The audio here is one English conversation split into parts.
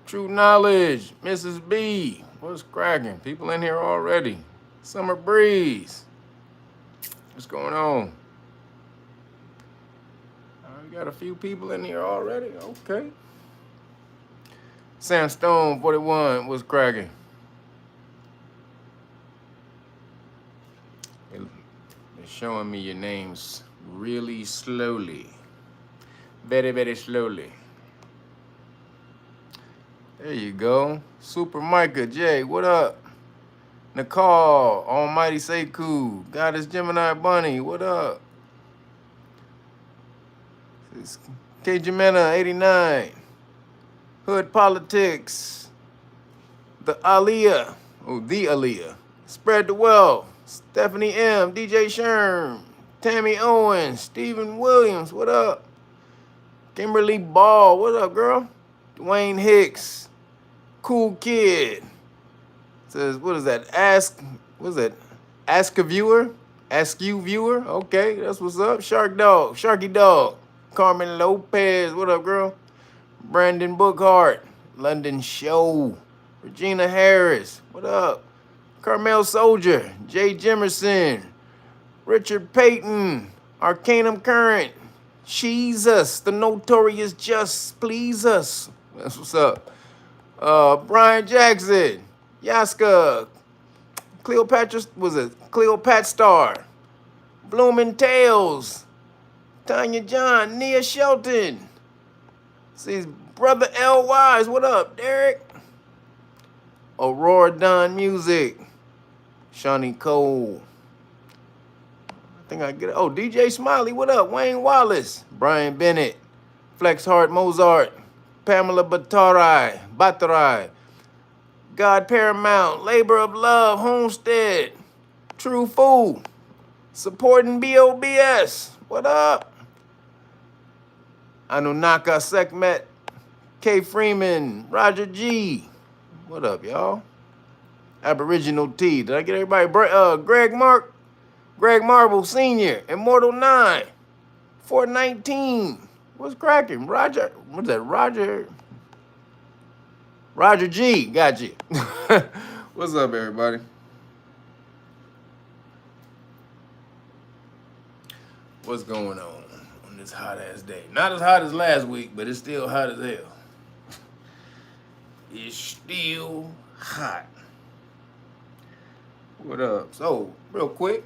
True Knowledge, Mrs. B. What's cracking? People in here already. Summer Breeze. What's going on? We got a few people in here already. Okay. Sandstone 41. What's cracking? They're showing me your names really slowly. Very, very slowly. There you go. Super Micah J. What up? Nicole, Almighty Sekou, Goddess Gemini Bunny, what up? K Jimena 89, Hood Politics, the Aliyah, Spread the Wealth, Stephanie M, DJ Sherm, Tammy Owens, Stephen Williams, what up? Kimberly Ball, what up, girl? Dwayne Hicks, Cool Kid. Says, what is that? Ask a viewer? Ask you viewer? Okay, that's what's up. Sharky Dog. Carmen Lopez, what up, girl? Brandon Bookhart, London Show. Regina Harris, what up? Carmel Soldier, Jay Jimerson, Richard Payton, Arcanum Current, Jesus, the Notorious Just Please Us. That's what's up. Brian Jackson, Yaska, Cleopatra, Cleopatra Star, Blooming Tales, Tanya John, Nia Shelton. See, Brother L. Wise, what up, Derek? Aurora Dunn Music, Shawnee Cole. I think I get it. Oh, DJ Smiley, what up? Wayne Wallace, Brian Bennett, Flex Heart Mozart, Pamela Batarai, God Paramount, Labor of Love, Homestead, True Fool, supporting BOBS. What up? Anunnaka Sekhmet, K. Freeman, Roger G. What up, y'all? Aboriginal T. Did I get everybody? Greg Marble Sr., Immortal 9, 419. What's cracking? Roger, what's that? Roger G. Got you. What's up, everybody? What's going on this hot-ass day? Not as hot as last week, but it's still hot as hell. It's still hot. What up? So, real quick,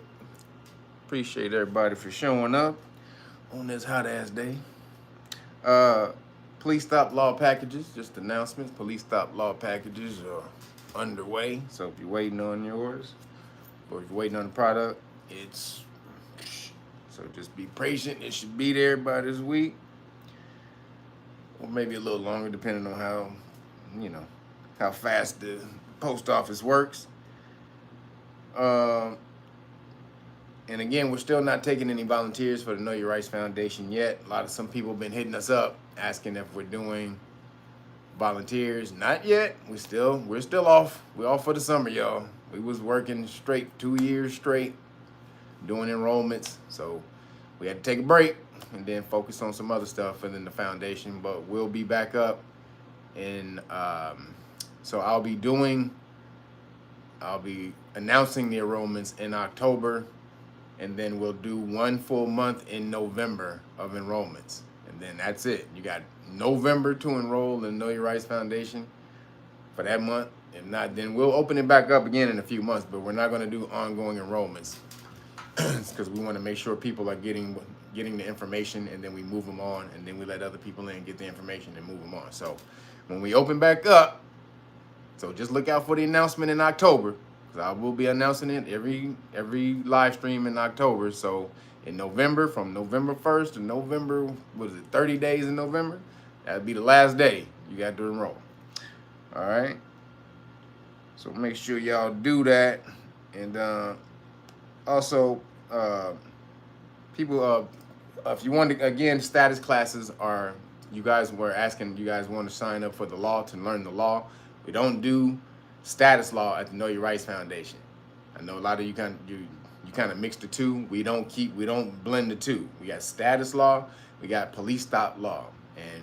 appreciate everybody for showing up on this hot-ass day. Police stop law packages, just announcements. Police stop law packages are underway. So if you're waiting on yours, or if you're waiting on the product, so just be patient. It should be there by this week, or maybe a little longer, depending on how fast the post office works. And again, we're still not taking any volunteers for the Know Your Rights Foundation yet. Some people have been hitting us up asking if we're doing volunteers. Not yet. We're still off. We're off for the summer, y'all. We was working straight 2 years straight doing enrollments. So we had to take a break and then focus on some other stuff within the foundation. But we'll be back up. And so I'll be announcing the enrollments in October. And then we'll do 1 full month in November of enrollments. And then that's it. You got November to enroll in Know Your Rights Foundation for that month. If not, then we'll open it back up again in a few months, but we're not going to do ongoing enrollments because we want to make sure people are getting the information, and then we move them on, and then we let other people in, get the information, and move them on. So when we open back up, so just look out for the announcement in October. I will be announcing it every live stream in October. So in November, from November 1st to November, 30 days in November? That'll be the last day you got to enroll. All right? So make sure y'all do that. And also, people, if you want to, again, status classes are, you guys were asking, you guys want to sign up for the law to learn the law. We don't do status law at the Know Your Rights Foundation. I know a lot of you kind of mix the two. We don't blend the two. We got status law, we got police stop law, and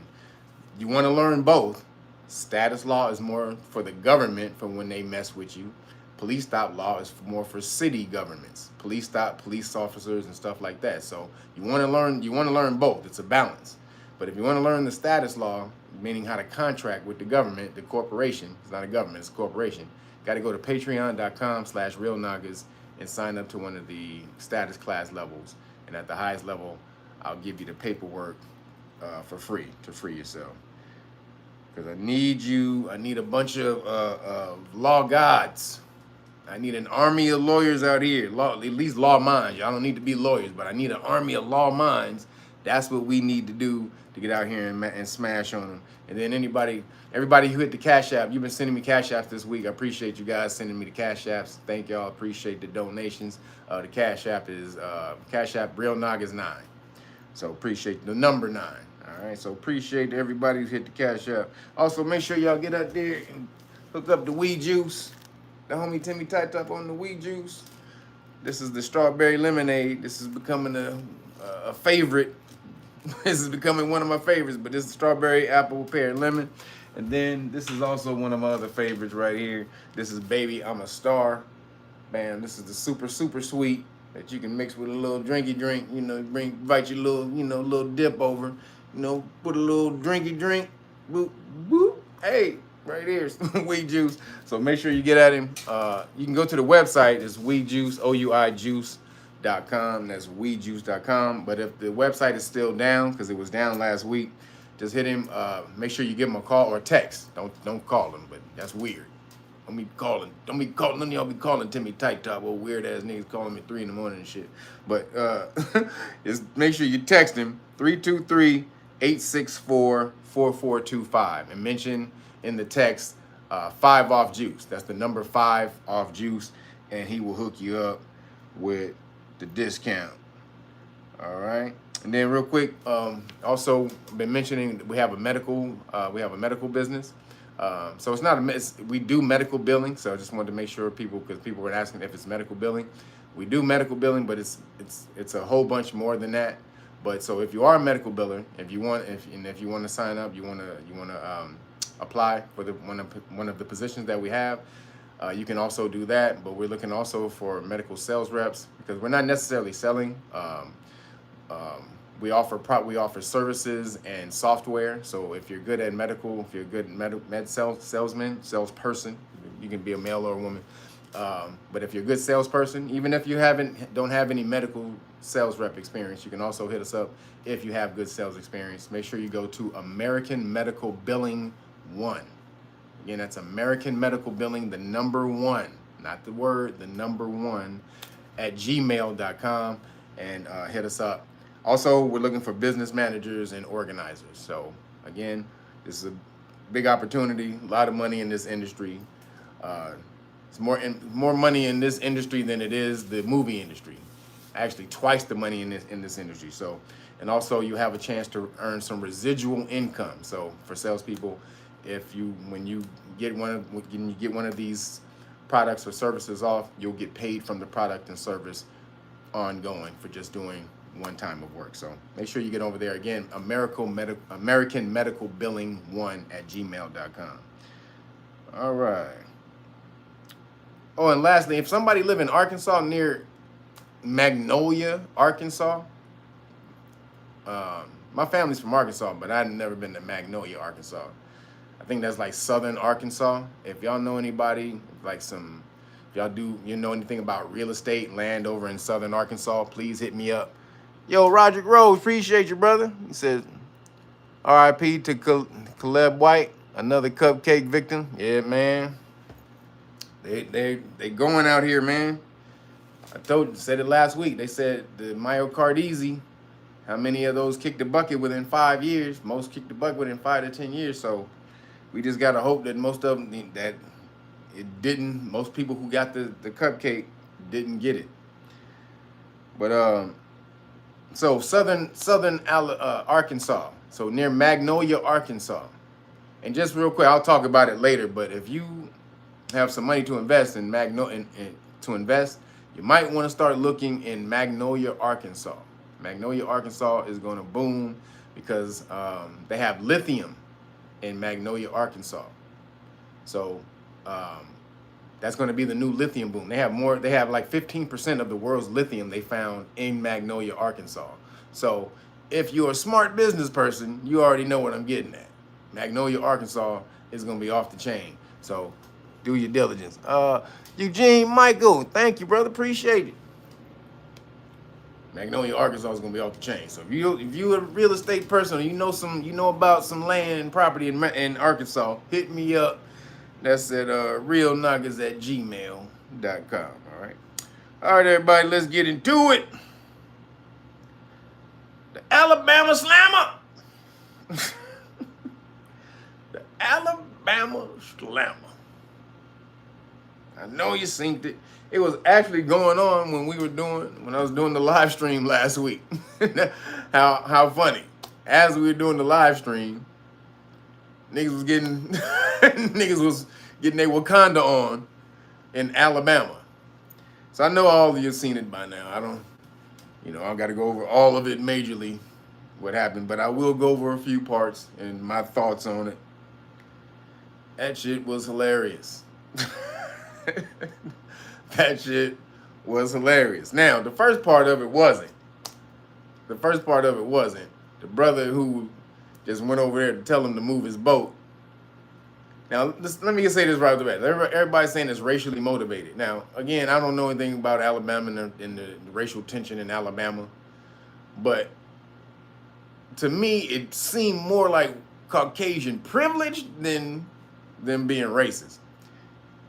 you want to learn both. Status law is more for the government for when they mess with you. Police stop law is more for city governments, police stop, police officers, and stuff like that. So you want to learn both. It's a balance. But if you want to learn the status law, meaning how to contract with the government, the corporation, it's not a government, it's a corporation, got to go to patreon.com/realnagas and sign up to one of the status class levels. And at the highest level, I'll give you the paperwork for free to free yourself. Because I need a bunch of law gods. I need an army of lawyers out here, at least law minds. Y'all don't need to be lawyers, but I need an army of law minds. That's what we need to do to get out here and smash on them. And then everybody who hit the Cash App, you've been sending me Cash Apps this week. I appreciate you guys sending me the Cash Apps. Thank y'all. Appreciate the donations. The Cash App is Cash App Real Nagas 9. So appreciate the number 9. All right. So appreciate everybody who hit the Cash App. Also, make sure y'all get out there and hook up the weed juice. The homie Timmy Tight Top on the weed juice. This is the strawberry lemonade. This is becoming a favorite. This is becoming one of my favorites, but this is strawberry, apple, pear, lemon. And then this is also one of my other favorites right here. This is Baby I'm a Star. Bam, this is the super, super sweet that you can mix with a little drinky drink. You know, invite your little, little dip over. Put a little drinky drink. Boop, boop. Hey, right here, weed juice. So make sure you get at him. You can go to the website. It's weed juice, OUIjuice.com. That's weedjuice.com. But if the website is still down, because it was down last week, just hit him. Make sure you give him a call or a text. Don't call him, but that's weird. Don't be calling. None of y'all be calling Timmy Tight Top. Old weird ass niggas calling me 3 in the morning and shit. But just make sure you text him 323-864-4425 and mention in the text 5 off juice. That's the number 5 off juice, and he will hook you up with the discount. All right. And then real quick, also been mentioning we have a medical business. So it's not we do medical billing. So I just wanted to make sure because people were asking if it's medical billing. We do medical billing, but it's a whole bunch more than that. But so if you are a medical biller, if you want to sign up, you want to apply for one of the positions that we have, you can also do that. But we're looking also for medical sales reps because we're not necessarily selling. We offer services and software. So if you're good at medical, if you're a good salesperson, you can be a male or a woman. But if you're a good salesperson, even if you don't have any medical sales rep experience, you can also hit us up if you have good sales experience. Make sure you go to American Medical Billing 1. Again, that's American Medical Billing, the number 1, not the word, the number 1 at gmail.com, and hit us up. Also, we're looking for business managers and organizers. So again, this is a big opportunity, a lot of money in this industry. It's more money in this industry than it is the movie industry. Actually, twice the money in this industry. So, and also you have a chance to earn some residual income. So for salespeople, when you get one of these products or services off, you'll get paid from the product and service ongoing for just doing one time of work. So make sure you get over there. Again, American Medical Billing 1 at gmail.com. All right. Oh, and lastly, if somebody live in Arkansas near Magnolia, Arkansas, my family's from Arkansas, but I've never been to Magnolia, Arkansas. I think that's like southern Arkansas. If y'all know anybody, if y'all know anything about real estate, land over in southern Arkansas, please hit me up. Yo, Roderick Rose, appreciate you, brother. He says, R.I.P. to Caleb White, another cupcake victim. Yeah, man. They going out here, man. Said it last week. They said the myocarditis, how many of those kicked the bucket within 5 years? Most kicked the bucket within 5 to 10 years. So we just got to hope that most of them, that it didn't, most people who got the cupcake didn't get it. But, so southern Arkansas, so near Magnolia, Arkansas. And just real quick, I'll talk about it later, but if you have some money to invest in you might want to start looking in Magnolia, Arkansas. Magnolia, Arkansas is going to boom because they have lithium. in Magnolia, Arkansas. So that's going to be the new lithium boom. They have more. They have like 15% of the world's lithium they found in Magnolia, Arkansas. So if you're a smart business person, you already know what I'm getting at. Magnolia, Arkansas is going to be off the chain. So do your diligence. Eugene Michael, thank you, brother. Appreciate it. Magnolia, Arkansas is gonna be off the chain. So if you're a real estate person, or you know about some land and property in Arkansas, hit me up. That's at realknockers@gmail.com. All right, everybody, let's get into it. The Alabama SLAMMA. The Alabama SLAMMA. I know you seen it. It was actually going on when I was doing the live stream last week. How funny. As we were doing the live stream, niggas was getting their Wakanda on in Alabama. So I know all of you have seen it by now. I don't got to go over all of it majorly, what happened, but I will go over a few parts and my thoughts on it. That shit was hilarious. That shit was hilarious. Now, the first part of it wasn't. The brother who just went over there to tell him to move his boat. Now, let me just say this right off the bat. Everybody's saying it's racially motivated. Now, again, I don't know anything about Alabama and the racial tension in Alabama, but to me, it seemed more like Caucasian privilege than being racist.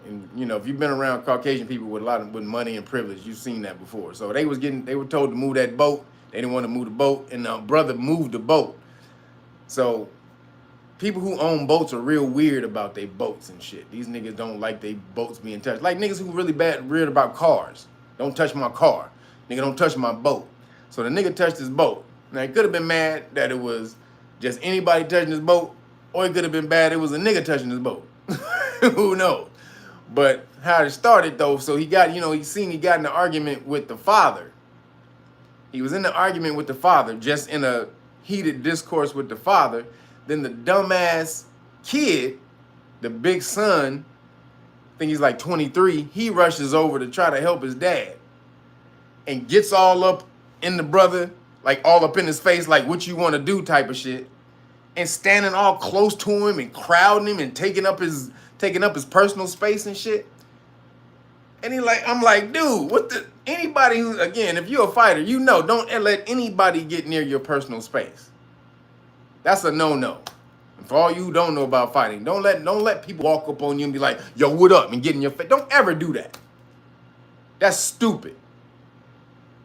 And if you've been around Caucasian people with with money and privilege, you've seen that before. So they were told to move that boat. They didn't want to move the boat, and the brother moved the boat. So people who own boats are real weird about their boats and shit. These niggas don't like their boats being touched. Like niggas who really weird about cars. Don't touch my car. Nigga, don't touch my boat. So the nigga touched his boat. Now he could have been mad that it was just anybody touching his boat, or it could have been bad it was a nigga touching his boat. Who knows? But how it started though, so he got in an argument with the father. He was in the argument with the father, just in a heated discourse with the father. Then the dumbass kid, the big son, I think he's like 23, he rushes over to try to help his dad and gets all up in the brother, like all up in his face, like what you want to do type of shit, and standing all close to him and crowding him and taking up his personal space and shit. And I'm like, dude, anybody who, again, if you're a fighter, don't let anybody get near your personal space. That's a no-no. And for all you who don't know about fighting, don't let people walk up on you and be like, yo, what up? And get in your face. Don't ever do that. That's stupid.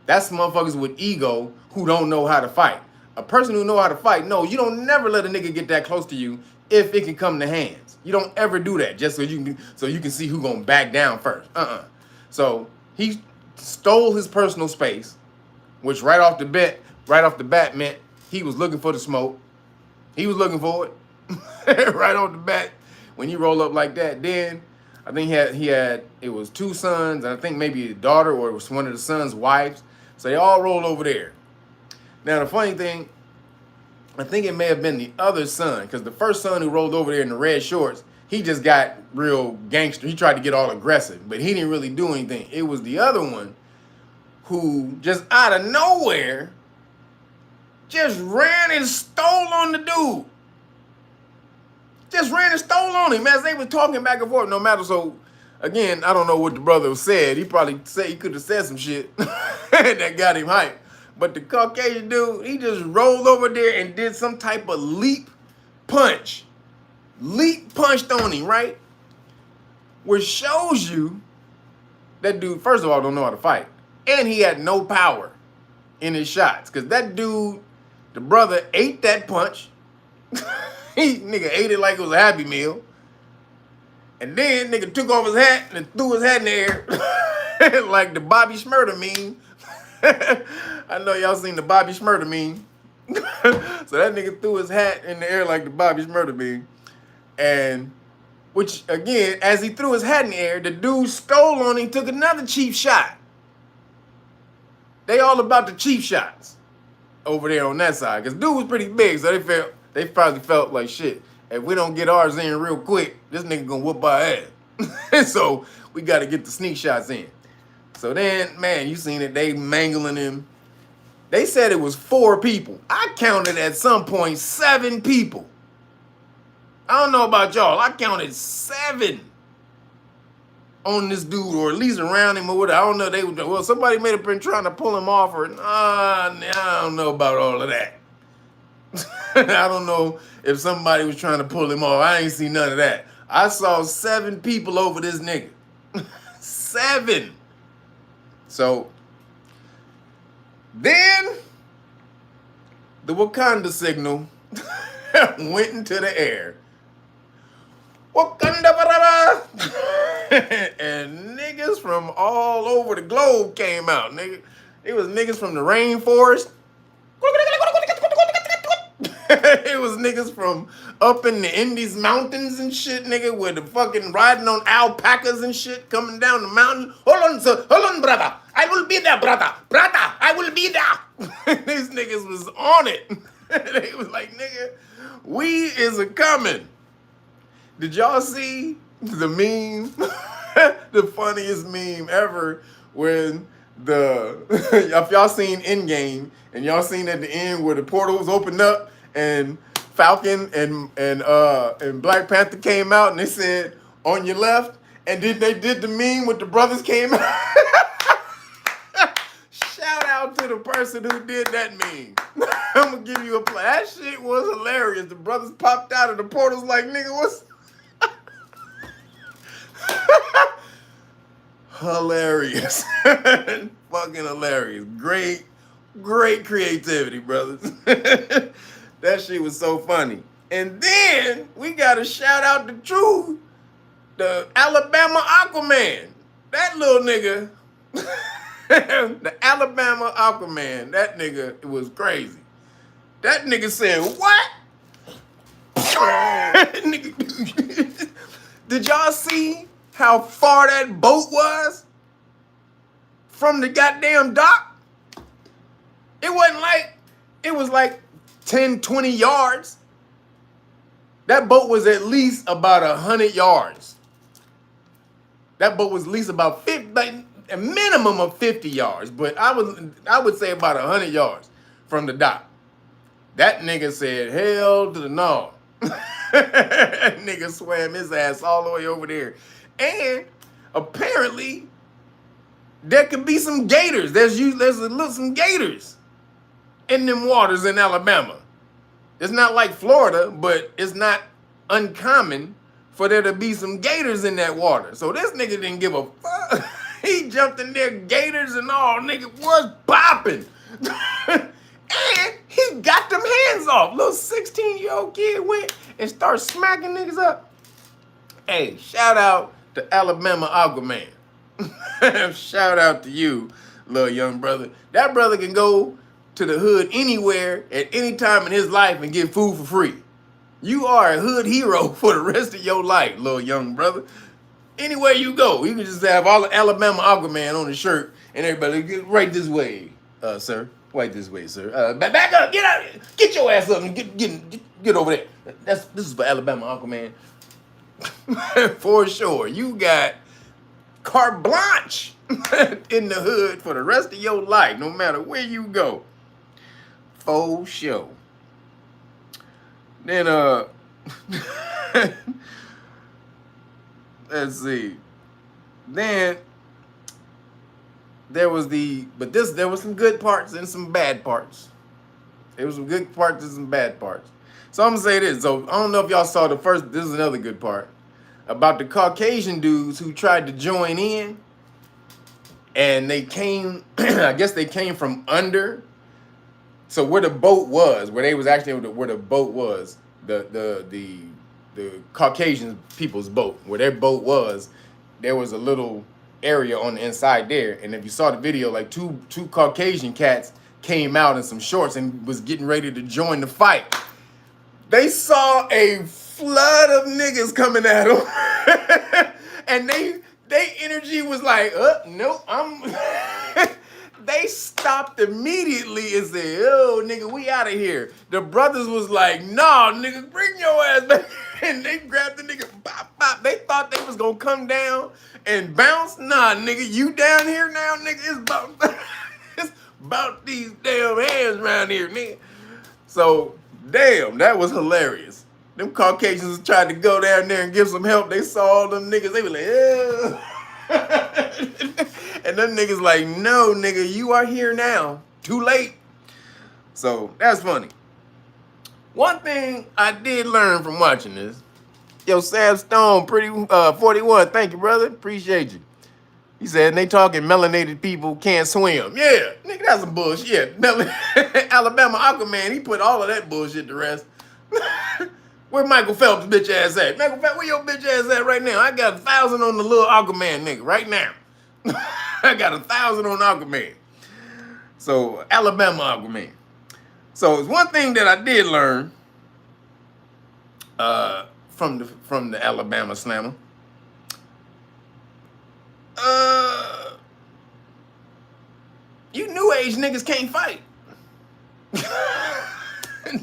That's motherfuckers with ego who don't know how to fight. A person who know how to fight, no, you don't never let a nigga get that close to you if it can come to hands. You don't ever do that just so you can see who gonna back down first. So he stole his personal space, which right off the bat meant he was looking for the smoke. He was looking for it right off the bat. When you roll up like that, then I think it was two sons, and I think maybe a daughter, or it was one of the sons' wives. So they all rolled over there. Now the funny thing, I think it may have been the other son, because the first son who rolled over there in the red shorts, he just got real gangster. He tried to get all aggressive, but he didn't really do anything. It was the other one who just out of nowhere just ran and stole on the dude. Just ran and stole on him as they were talking back and forth. No matter, so again, I don't know what the brother said. He probably said, he could have said some shit that got him hyped. But the Caucasian dude, he just rolled over there and did some type of leap punch. Leap punched on him, right? Which shows you that dude, first of all, don't know how to fight. And he had no power in his shots. Because that dude, the brother, ate that punch. Nigga ate it like it was a Happy Meal. And then nigga took off his hat and threw his hat in the air. Like the Bobby Shmurda meme. I know y'all seen the Bobby Shmurda meme. So that nigga threw his hat in the air like the Bobby Shmurda meme. And, which again, as he threw his hat in the air, the dude stole on him, took another cheap shot. They all about the cheap shots over there on that side. Because dude was pretty big, so they probably felt like shit. If we don't get ours in real quick, this nigga gonna whoop our ass. So we got to get the sneak shots in. So then, man, you seen it. They mangling him. They said it was 4 people. I counted at some point 7 people. I don't know about y'all. I counted 7 on this dude, or at least around him or whatever. I don't know. They were, well, somebody may have been trying to pull him off, or I don't know about all of that. I don't know if somebody was trying to pull him off. I ain't see none of that. I saw 7 people over this nigga. 7. So then the Wakanda signal went into the air. Wakanda, and niggas from all over the globe came out. Nigga, it was niggas from the rainforest. It was niggas from up in the Indies mountains and shit, nigga, with the fucking riding on alpacas and shit coming down the mountain. Hold on, sir. Hold on, brother. I will be there, brother. Brother, I will be there. These niggas was on it. They was like, nigga, we is a coming. Did y'all see the meme? The funniest meme ever, when if y'all seen Endgame and y'all seen at the end where the portals opened up and Falcon and Black Panther came out and they said on your left, and then they did the meme with the brothers came out. Shout out to the person who did that meme. I'm gonna give you a play. That shit was hilarious. The brothers popped out of the portals like, nigga, what's hilarious. Fucking hilarious. Great creativity, brothers. That shit was so funny. And then we gotta shout out the Alabama Aquaman. That little nigga, the Alabama Aquaman, that nigga, it was crazy. That nigga said, what? Did y'all see how far that boat was from the goddamn dock? It was like 10, 20 yards. That boat was at least about 100 yards. That boat was at least about 50, like a minimum of 50 yards, but I would say about 100 yards from the dock. That nigga said, hell to the no. Nigga swam his ass all the way over there. And apparently, there could be some gators. There's some gators in them waters in Alabama. It's not like Florida, but it's not uncommon for there to be some gators in that water. So this nigga didn't give a fuck. He jumped in there, gators and all. Nigga was popping. And he got them hands off. Little 16-year-old kid went and started smacking niggas up. Hey, shout out to Alabama Aquaman. Shout out to you, little young brother. That brother can go to the hood anywhere at any time in his life and get food for free. You are a hood hero for the rest of your life, little young brother. Anywhere you go, you can just have all the Alabama Aquaman on the shirt and everybody get right this way, sir. Right this way, sir. Back up, get out, get your ass up and get over there. This is for Alabama Aquaman. For sure, you got carte blanche in the hood for the rest of your life, no matter where you go. For sure. Then let's see. Then there was there was some good parts and some bad parts. There was some good parts and some bad parts. So I'm gonna say this. So I don't know if y'all saw the first. This is another good part about the Caucasian dudes who tried to join in, and they came. I guess they came from under. So where the boat was, where the boat was, the Caucasian people's boat, where their boat was, there was a little area on the inside there. And if you saw the video, like two Caucasian cats came out in some shorts and was getting ready to join the fight. They saw a flood of niggas coming at them. And they energy was like, nope, They stopped immediately and said, "Oh, nigga, we out of here." The brothers was like, "Nah, nigga, bring your ass back." And they grabbed the nigga, bop, bop. They thought they was gonna come down and bounce. Nah, nigga, you down here now, nigga. It's about, it's about these damn hands around here, nigga. So, damn, that was hilarious. Them Caucasians tried to go down there and give some help. They saw all them niggas. They were like, "Yeah." And them niggas like, "No, nigga, you are here now. Too late." So that's funny. One thing I did learn from watching this, yo, Sam Stone, pretty 41. Thank you, brother. Appreciate you. He said, and they talking melanated people can't swim. Yeah, nigga, that's some bullshit. Alabama Aquaman, he put all of that bullshit to rest. Where Michael Phelps' bitch ass at? Michael Phelps, where your bitch ass at right now? I got 1,000 on the little Aquaman nigga right now. I got 1,000 on Aquaman. So Alabama Aquaman. So it's one thing that I did learn from the Alabama Slammer. You new age niggas can't fight.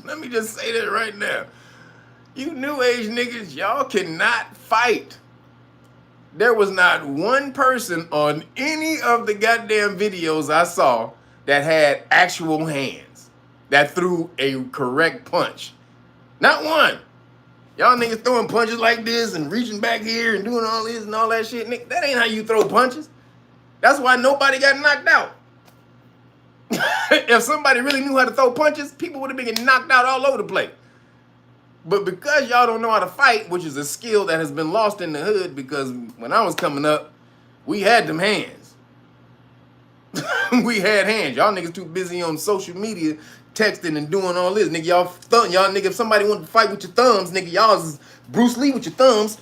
Let me just say that right now. You new age niggas, y'all cannot fight. There was not one person on any of the goddamn videos I saw that had actual hands that threw a correct punch. Not one. Y'all niggas throwing punches like this and reaching back here and doing all this and all that shit. Nigga, that ain't how you throw punches. That's why nobody got knocked out. If somebody really knew how to throw punches, people would have been getting knocked out all over the place. But because y'all don't know how to fight, which is a skill that has been lost in the hood, because when I was coming up, we had them hands. We had hands. Y'all niggas too busy on social media texting and doing all this. Nigga, y'all nigga, if somebody wanted to fight with your thumbs, nigga, y'all is Bruce Lee with your thumbs.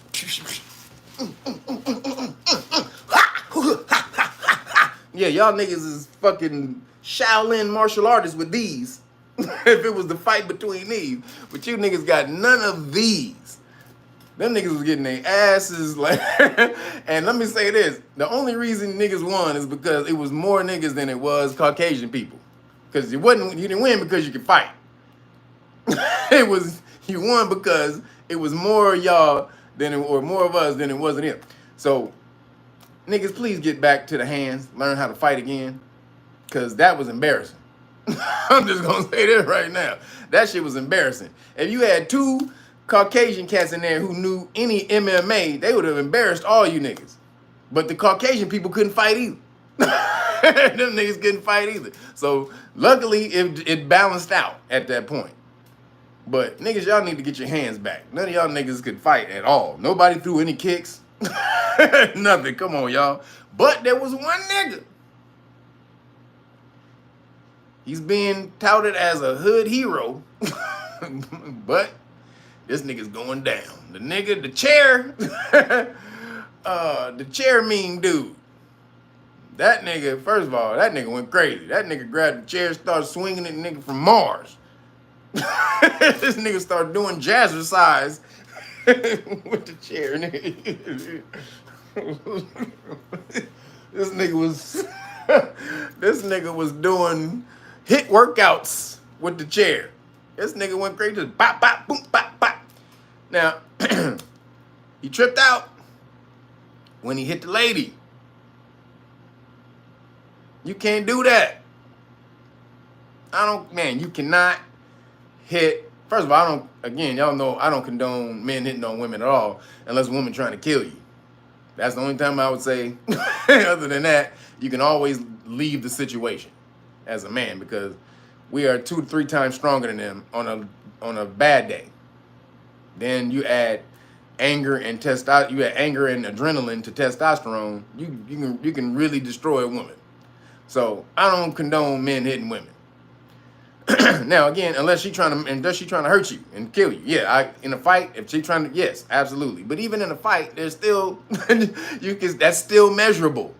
Yeah, y'all niggas is fucking Shaolin martial artists with these. If it was the fight between these. But you niggas got none of these. Them niggas was getting their asses like. And let me say this. The only reason niggas won is because it was more niggas than it was Caucasian people. Because you didn't win because you could fight. You won because it was more y'all or more of us than it wasn't him. So niggas, please get back to the hands. Learn how to fight again. Because that was embarrassing. I'm just gonna say this right now. That shit was embarrassing. If you had two Caucasian cats in there who knew any MMA, they would have embarrassed all you niggas. But the Caucasian people couldn't fight either. Them niggas couldn't fight either. So luckily it balanced out at that point. But niggas, y'all need to get your hands back. None of y'all niggas could fight at all. Nobody threw any kicks. Nothing. Come on, y'all. But there was one nigga. He's being touted as a hood hero, but this nigga's going down. The chair, the chair mean dude. That nigga, first of all, that nigga went crazy. That nigga grabbed the chair, started swinging it, nigga from Mars. This nigga started doing jazzercise with the chair, nigga. This nigga was doing hit workouts with the chair. This nigga went crazy, just bop, bop, boom, bop, bop. Now, he tripped out when he hit the lady. You can't do that. You cannot hit. First of all, y'all know I don't condone men hitting on women at all unless a woman trying to kill you. That's the only time I would say. Other than that, you can always leave the situation as a man because we are 2 to 3 times stronger than them on a bad day. Then you add anger and you add anger and adrenaline to testosterone. You can really destroy a woman. So I don't condone men hitting women. Now again, unless she's trying to hurt you and kill you. Yeah, in a fight, if she's trying to, yes, absolutely. But even in a fight, there's still that's still measurable.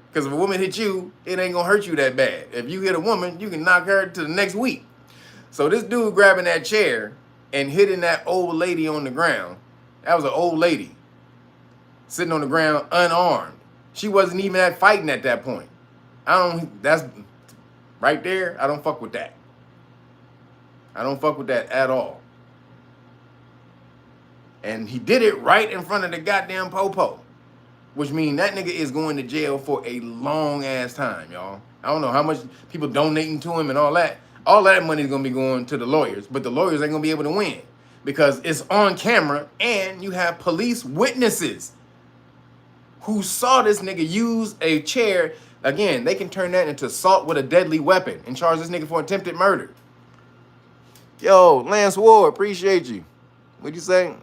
Because if a woman hits you, it ain't gonna hurt you that bad. If you hit a woman, you can knock her to the next week. So this dude grabbing that chair and hitting that old lady on the ground, that was an old lady sitting on the ground unarmed. She wasn't even fighting at that point. That's right there. I don't fuck with that. I don't fuck with that at all. And he did it right in front of the goddamn popo, which means that nigga is going to jail for a long ass time, y'all. I don't know how much people donating to him and all that. All that money is gonna be going to the lawyers, but the lawyers ain't gonna be able to win because it's on camera and you have police witnesses who saw this nigga use a chair. Again, they can turn that into assault with a deadly weapon and charge this nigga for attempted murder. Yo, Lance Ward, appreciate you. What'd you say?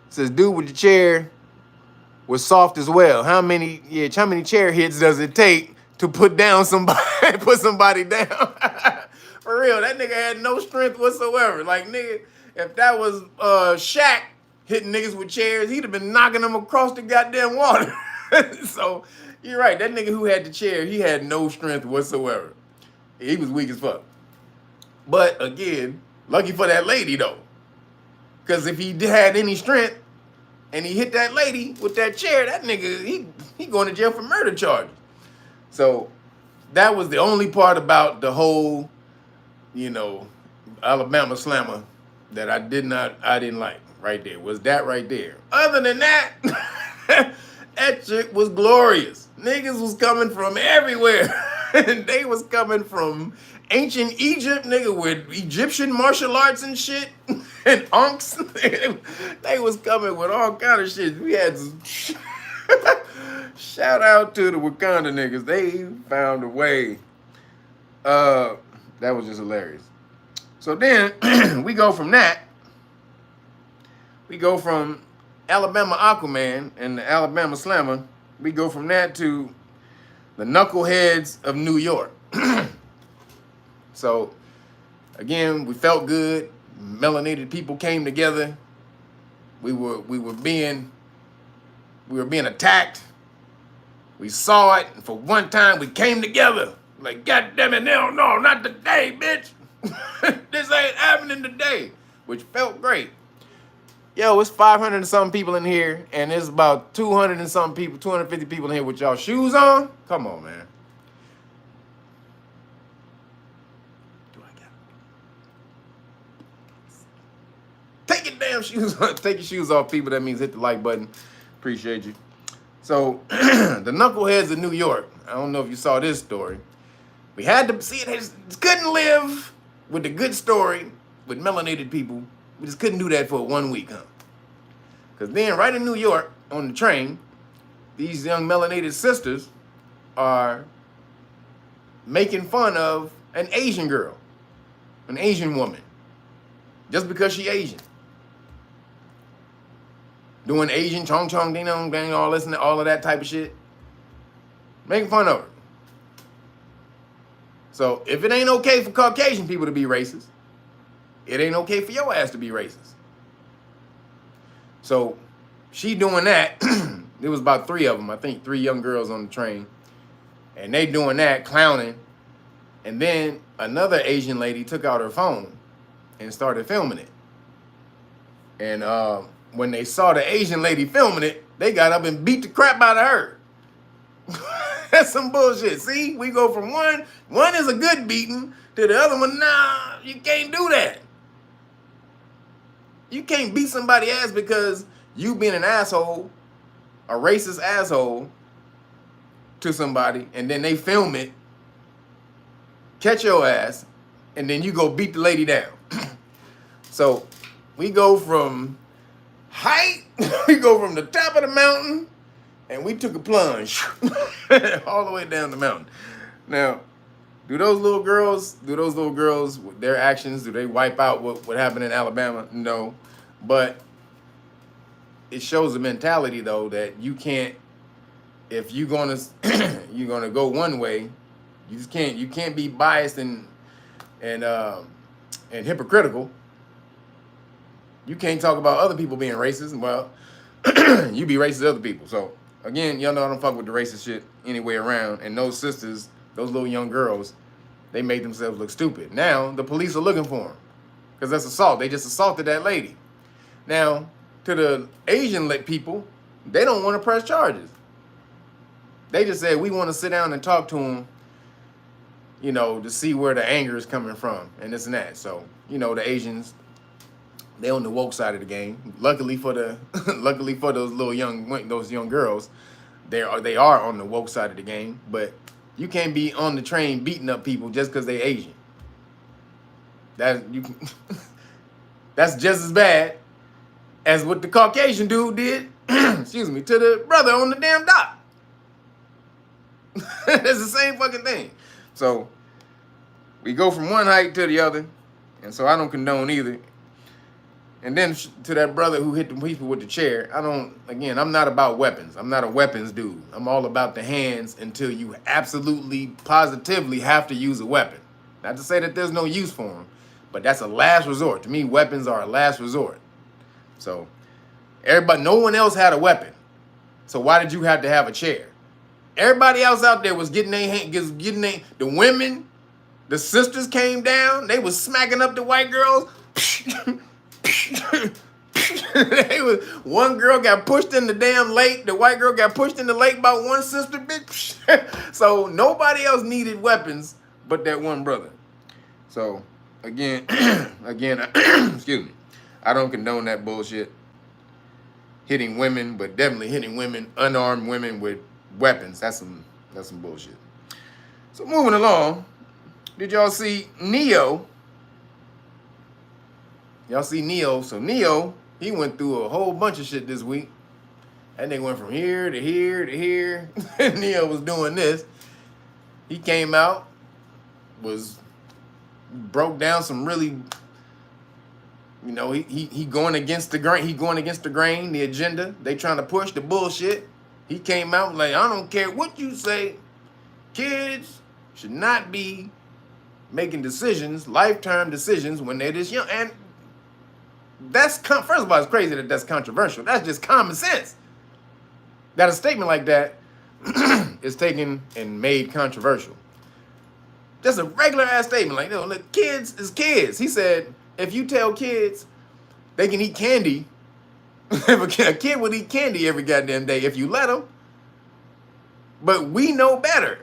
Says, dude with the chair was soft as well. How many chair hits does it take to put down somebody, put somebody down? For real, that nigga had no strength whatsoever. Like, nigga, if that was Shaq hitting niggas with chairs, he'd have been knocking them across the goddamn water. So, you're right. That nigga who had the chair, he had no strength whatsoever. He was weak as fuck. But, again, lucky for that lady, though. Because if he had any strength, and he hit that lady with that chair, that nigga, he going to jail for murder charges. So that was the only part about the whole, Alabama SLAMMA that I didn't like right there. Was that right there. Other than that, that shit was glorious. Niggas was coming from everywhere. And they was coming from ancient Egypt, nigga, with Egyptian martial arts and shit. And unks. They was coming with all kind of shit. We had some shout out to the Wakanda niggas. They found a way. That was just hilarious. So then we go from that. We go from Alabama Aquaman and the Alabama SLAMMA. We go from that to the knuckleheads of New York. So again, we felt good. Melanated people came together. We were being attacked. We saw it, and for one time we came together. Like, God damn it, no, not today, bitch. This ain't happening today. Which felt great. Yo, it's 500 and something people in here, and there's about 200 and something people, 250 people in here with y'all shoes on. Come on, man. Take your damn shoes off. Take your shoes off, people. That means hit the like button. Appreciate you. So, the knuckleheads of New York. I don't know if you saw this story. We had to see it. They just couldn't live with the good story with melanated people. We just couldn't do that for 1 week, huh? Because then, right in New York, on the train, these young melanated sisters are making fun of an Asian girl, an Asian woman, just because she Asian. Doing Asian chong chong ding dong dang, all this and all of that type of shit. Making fun of her. So if it ain't okay for Caucasian people to be racist, it ain't okay for your ass to be racist. So she doing that. There was about 3 of them, I think 3 young girls on the train. And they doing that, clowning. And then another Asian lady took out her phone and started filming it. And when they saw the Asian lady filming it, they got up and beat the crap out of her. That's some bullshit. See, we go from one is a good beating to the other one. Nah, you can't do that. You can't beat somebody's ass because you being an asshole, a racist asshole to somebody, and then they film it, catch your ass, and then you go beat the lady down. So we go from height, we go from the top of the mountain, and we took a plunge all the way down the mountain. Now, do those little girls, with their actions, do they wipe out what happened in Alabama? No. But it shows a mentality, though, that you can't, if you're gonna go one way, you can't be biased and hypocritical. You can't talk about other people being racist. Well, you be racist to other people. So again, y'all know I don't fuck with the racist shit anyway around. And those sisters, those little young girls, they made themselves look stupid. Now the police are looking for them because that's assault. They just assaulted that lady. Now to the Asian people, they don't want to press charges. They just said we want to sit down and talk to them, you know, to see where the anger is coming from and this and that. So, you know, the Asians, they on the woke side of the game. Luckily for the, luckily for those young girls, they are on the woke side of the game. But you can't be on the train beating up people just because they Asian. That's just as bad as what the Caucasian dude did, excuse me, to the brother on the damn dock. It's the same fucking thing. So we go from one height to the other, and so I don't condone either. And then to that brother who hit the people with the chair, I'm not about weapons. I'm not a weapons dude. I'm all about the hands until you absolutely, positively have to use a weapon. Not to say that there's no use for them, but that's a last resort. To me, weapons are a last resort. So no one else had a weapon. So why did you have to have a chair? Everybody else out there was getting the women, the sisters came down. They was smacking up the white girls. One girl got pushed in the damn lake. The white girl got pushed in the lake by one sister, bitch. So nobody else needed weapons but that one brother. So again, excuse me, I don't condone that bullshit. Hitting women, but definitely hitting women, unarmed women with weapons. That's some bullshit. So moving along, did y'all see Neo? Y'all see Neo? So Neo, he went through a whole bunch of shit this week. That nigga went from here to here to here. Neo was doing this. He came out, broke down some really, you know, he going against the grain. He going against the grain, the agenda. They trying to push the bullshit. He came out like, I don't care what you say. Kids should not be making decisions, lifetime decisions, when they're this young. And that's, first of all, it's crazy that that's controversial. That's just common sense. That a statement like that is taken and made controversial. Just a regular ass statement like, no, look, kids is kids. He said, if you tell kids they can eat candy, if a kid would eat candy every goddamn day if you let them. But we know better.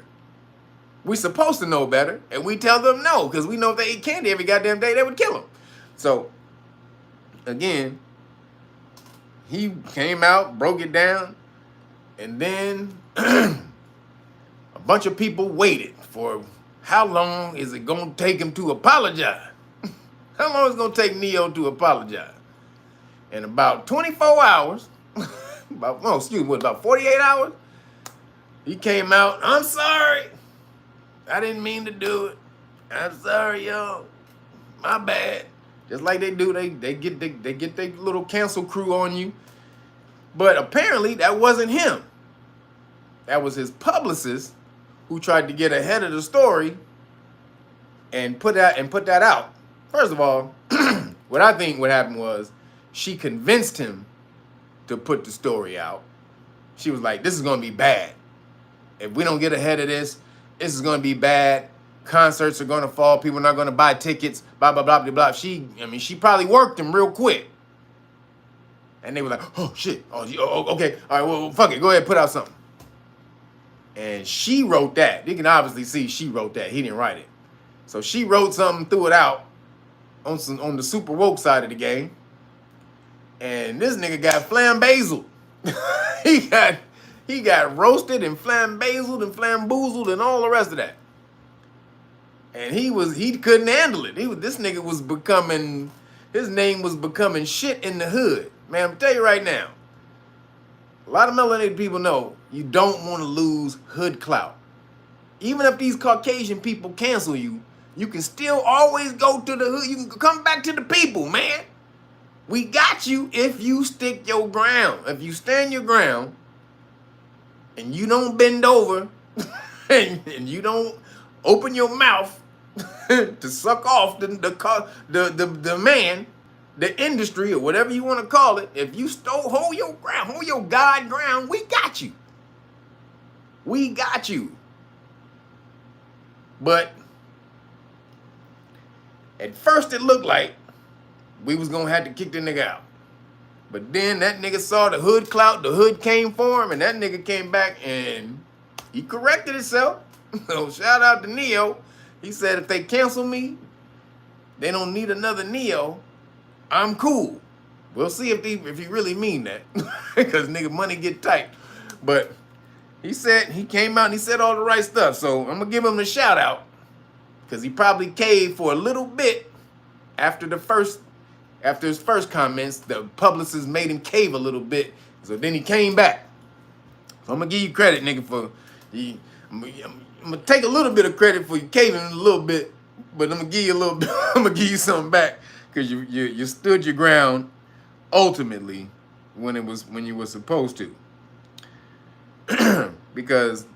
We supposed to know better, and we tell them no, because we know if they eat candy every goddamn day, they would kill them. So, again, he came out, broke it down, and then a bunch of people waited for how long is it going to take him to apologize? How long is it going to take Neo to apologize? In about 24 hours, about 48 hours, he came out, I'm sorry. I didn't mean to do it. I'm sorry, y'all. My bad. Just like they do, they get their little cancel crew on you. But apparently that wasn't him. That was his publicist who tried to get ahead of the story and put that out. First of all, what I think what happened was she convinced him to put the story out. She was like, this is going to be bad. If we don't get ahead of this, this is going to be bad. Concerts are going to fall. People are not going to buy tickets, blah, blah, blah, blah, blah. She probably worked him real quick. And they were like, oh, shit. Oh, okay. All right, well, fuck it. Go ahead, put out something. And she wrote that. You can obviously see she wrote that. He didn't write it. So she wrote something, threw it out on the super woke side of the game. And this nigga got flambazzled. he got roasted and flambazzled and flamboozled and all the rest of that. And he couldn't handle it. This nigga was becoming, his name was becoming shit in the hood. Man, I'm tell you right now, a lot of melanated people know you don't want to lose hood clout. Even if these Caucasian people cancel you, you can still always go to the hood. You can come back to the people, man. We got you if you stick your ground. If you stand your ground and you don't bend over and you don't open your mouth to suck off the man, the industry, or whatever you want to call it, if you hold your ground, hold your God ground, we got you. We got you. But at first it looked like we was going to have to kick the nigga out. But then that nigga saw the hood clout, the hood came for him, and that nigga came back and He corrected himself. So shout out to Neo. He said if they cancel me, they don't need another Neo. I'm cool. We'll see if he really mean that. Because nigga money get tight. But he said, he came out and he said all the right stuff. So I'm gonna give him a shout out. Because he probably caved for a little bit after his first comments. The publicist made him cave a little bit. So then he came back. So I'm gonna give you credit, nigga, for I'm gonna take a little bit of credit for you caving a little bit, but I'm gonna give you a little bit. I'm gonna give you something back because you stood your ground ultimately when you were supposed to. Because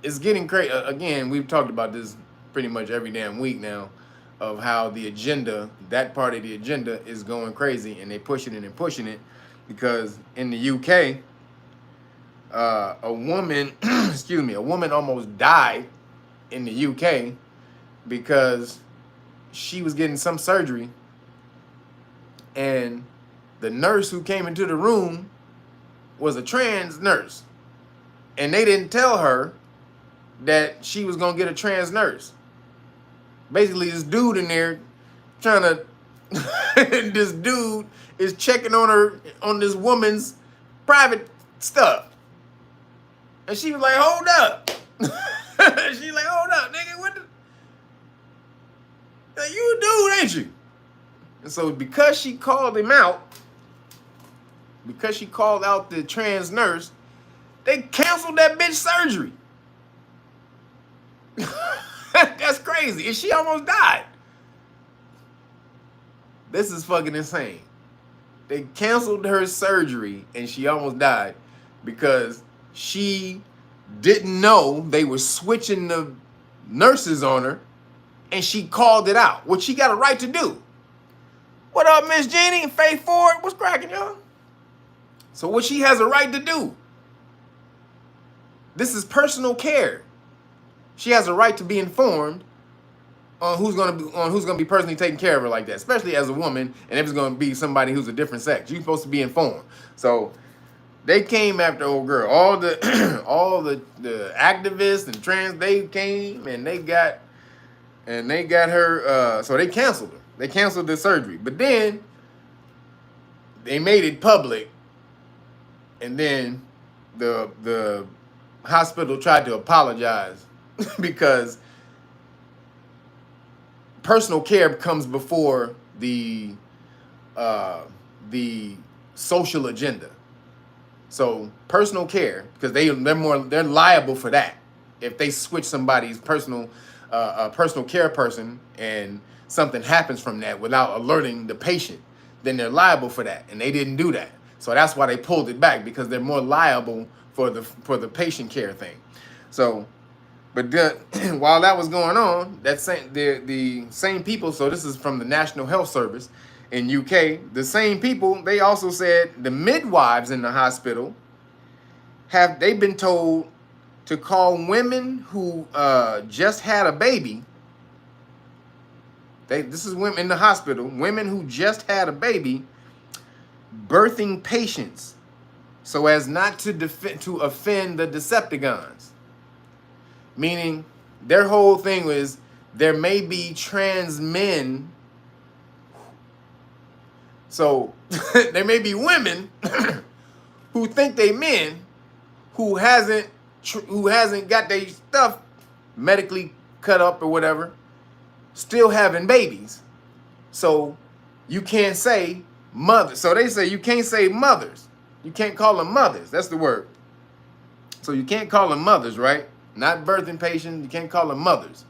it's getting crazy. Again, we've talked about this pretty much every damn week now, of how the agenda, that part of the agenda, is going crazy, and they pushing it and pushing it. Because in the UK, a woman, excuse me, a woman almost died in the UK because she was getting some surgery, and the nurse who came into the room was a trans nurse, and they didn't tell her that she was gonna get a trans nurse. Basically, this dude in there trying to, this dude is checking on her, on this woman's private stuff. And she was like, hold up. She like, hold up, nigga, what the, you a dude, ain't you? And so because she called him out, because she called out the trans nurse, they canceled that bitch surgery. That's crazy. And she almost died. This is fucking insane. They canceled her surgery and she almost died because she didn't know they were switching the nurses on her, and she called it out, which she got a right to do. What up, Miss Jeannie and Faith Ford? What's cracking, y'all? So what she has a right to do. This is personal care. She has a right to be informed on who's gonna be personally taking care of her like that, especially as a woman, and if it's gonna be somebody who's a different sex. You're supposed to be informed. So they came after old girl. All the all the activists and trans, they came and they got her, so they canceled her. They canceled the surgery. But then they made it public, and then the hospital tried to apologize because personal care comes before the social agenda. So personal care, because they're liable for that. If they switch somebody's personal care person and something happens from that without alerting the patient, then they're liable for that, and they didn't do that. So that's why they pulled it back, because they're more liable for the patient care thing. So, but while that was going on, the same people. So this is from the National Health Service in UK. The same people, they also said the midwives in the hospital they've been told to call women who just had a baby. This is women in the hospital, women who just had a baby, birthing patients, so as not to offend the Decepticons. Meaning, their whole thing was there may be trans men. So there may be women who think they men who hasn't got their stuff medically cut up or whatever, still having babies. So you can't say mothers. So they say you can't say mothers. You can't call them mothers. That's the word. So you can't call them mothers, right? Not birthing patients. You can't call them mothers.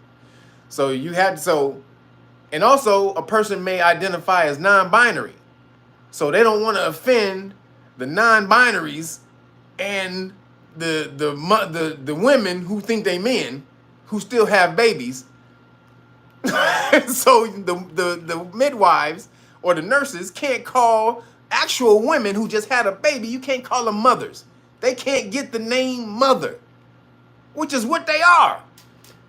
So you had and also a person may identify as non-binary. So they don't want to offend the non-binaries and the women who think they men who still have babies. So the midwives or the nurses can't call actual women who just had a baby. You can't call them mothers. They can't get the name mother, which is what they are.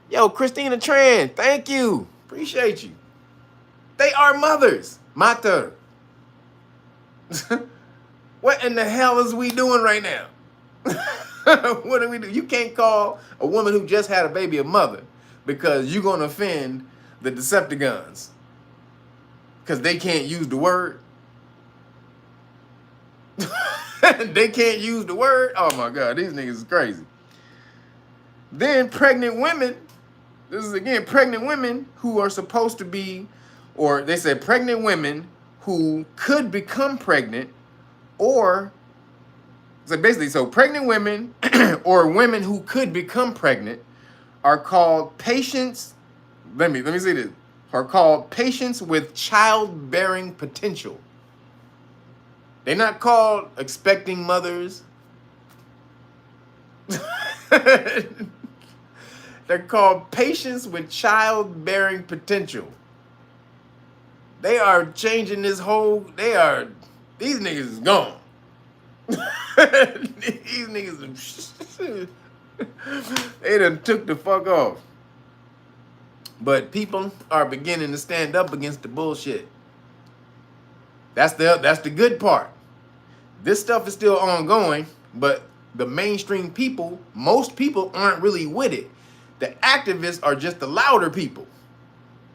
Yo, Christina Tran, thank you. Appreciate you. They are mothers. Mater. What in the hell is we doing right now? What do we do? You can't call a woman who just had a baby a mother because you're gonna offend the Decepticons because they can't use the word. They can't use the word. Oh my God, these niggas is crazy. Then pregnant women. This is again pregnant women who are supposed to be, or they said pregnant women who could become pregnant, or so basically, so pregnant women or women who could become pregnant are called patients. Let me see this. Are called patients with childbearing potential. They're not called expecting mothers. They're called patients with childbearing potential. They are changing this whole. These niggas is gone. These niggas, they done took the fuck off. But people are beginning to stand up against the bullshit. That's the good part. This stuff is still ongoing, but the mainstream people, most people aren't really with it. The activists are just the louder people,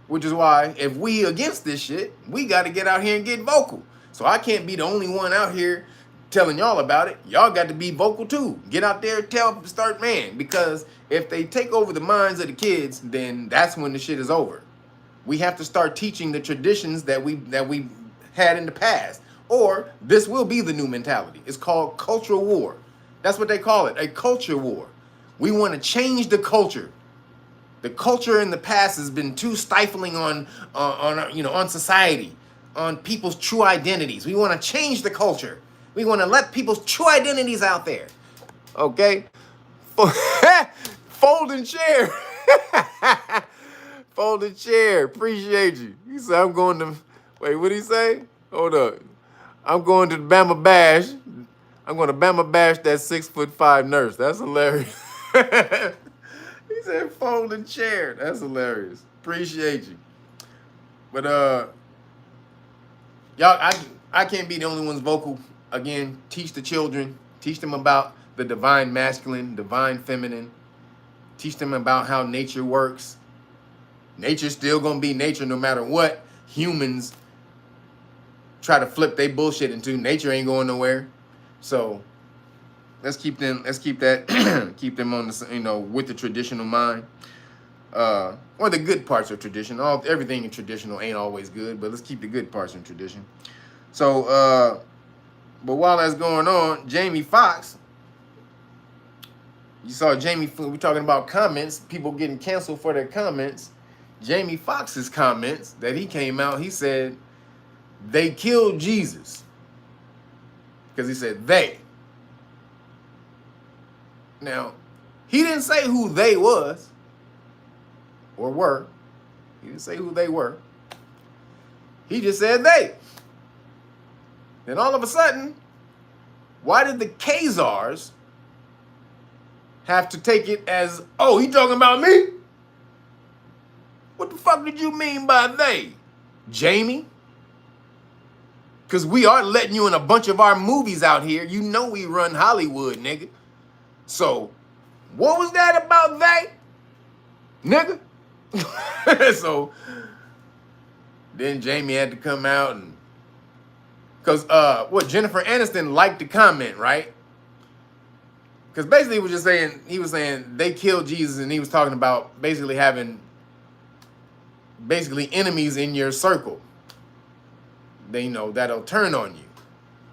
which is why if we against this shit, we got to get out here and get vocal. So I can't be the only one out here telling y'all about it. Y'all got to be vocal too. Get out there, start man. Because if they take over the minds of the kids, then that's when the shit is over. We have to start teaching the traditions that we had in the past, or this will be the new mentality. It's called cultural war. That's what they call it, a culture war. We want to change the culture. The culture in the past has been too stifling on society, on people's true identities. We want to change the culture. We want to let people's true identities out there. Okay? Folding chair. Folding chair. Appreciate you. He said, I'm going to, wait, what'd he say? Hold up. I'm going to the Bama Bash. I'm going to Bama Bash that 6'5" nurse. That's hilarious. He said folding chair. That's hilarious. Appreciate you. But y'all, I can't be the only ones vocal. Again, teach the children. Teach them about the divine masculine, divine feminine. Teach them about how nature works. Nature's still gonna be nature no matter what humans try to flip their bullshit into. Nature ain't going nowhere. So let's keep them. Let's keep that. Keep them on the with the traditional mind. Or the good parts of tradition. Everything in traditional ain't always good, but let's keep the good parts in tradition. So, but while that's going on, Jamie Foxx. You saw Jamie. We're talking about comments. People getting canceled for their comments. Jamie Foxx's comments that he came out. He said they killed Jesus because he said they. Now, he didn't say who they was or were. He didn't say who they were. He just said they. Then all of a sudden, why did the Khazars have to take it as, oh, he talking about me? What the fuck did you mean by they, Jamie? Because we are letting you in a bunch of our movies out here. You know we run Hollywood, nigga. So, what was that about they, nigga? So, then Jamie had to come out and, because Jennifer Aniston liked the comment, right? Because basically he was saying they killed Jesus, and he was talking about basically having enemies in your circle. They that'll turn on you.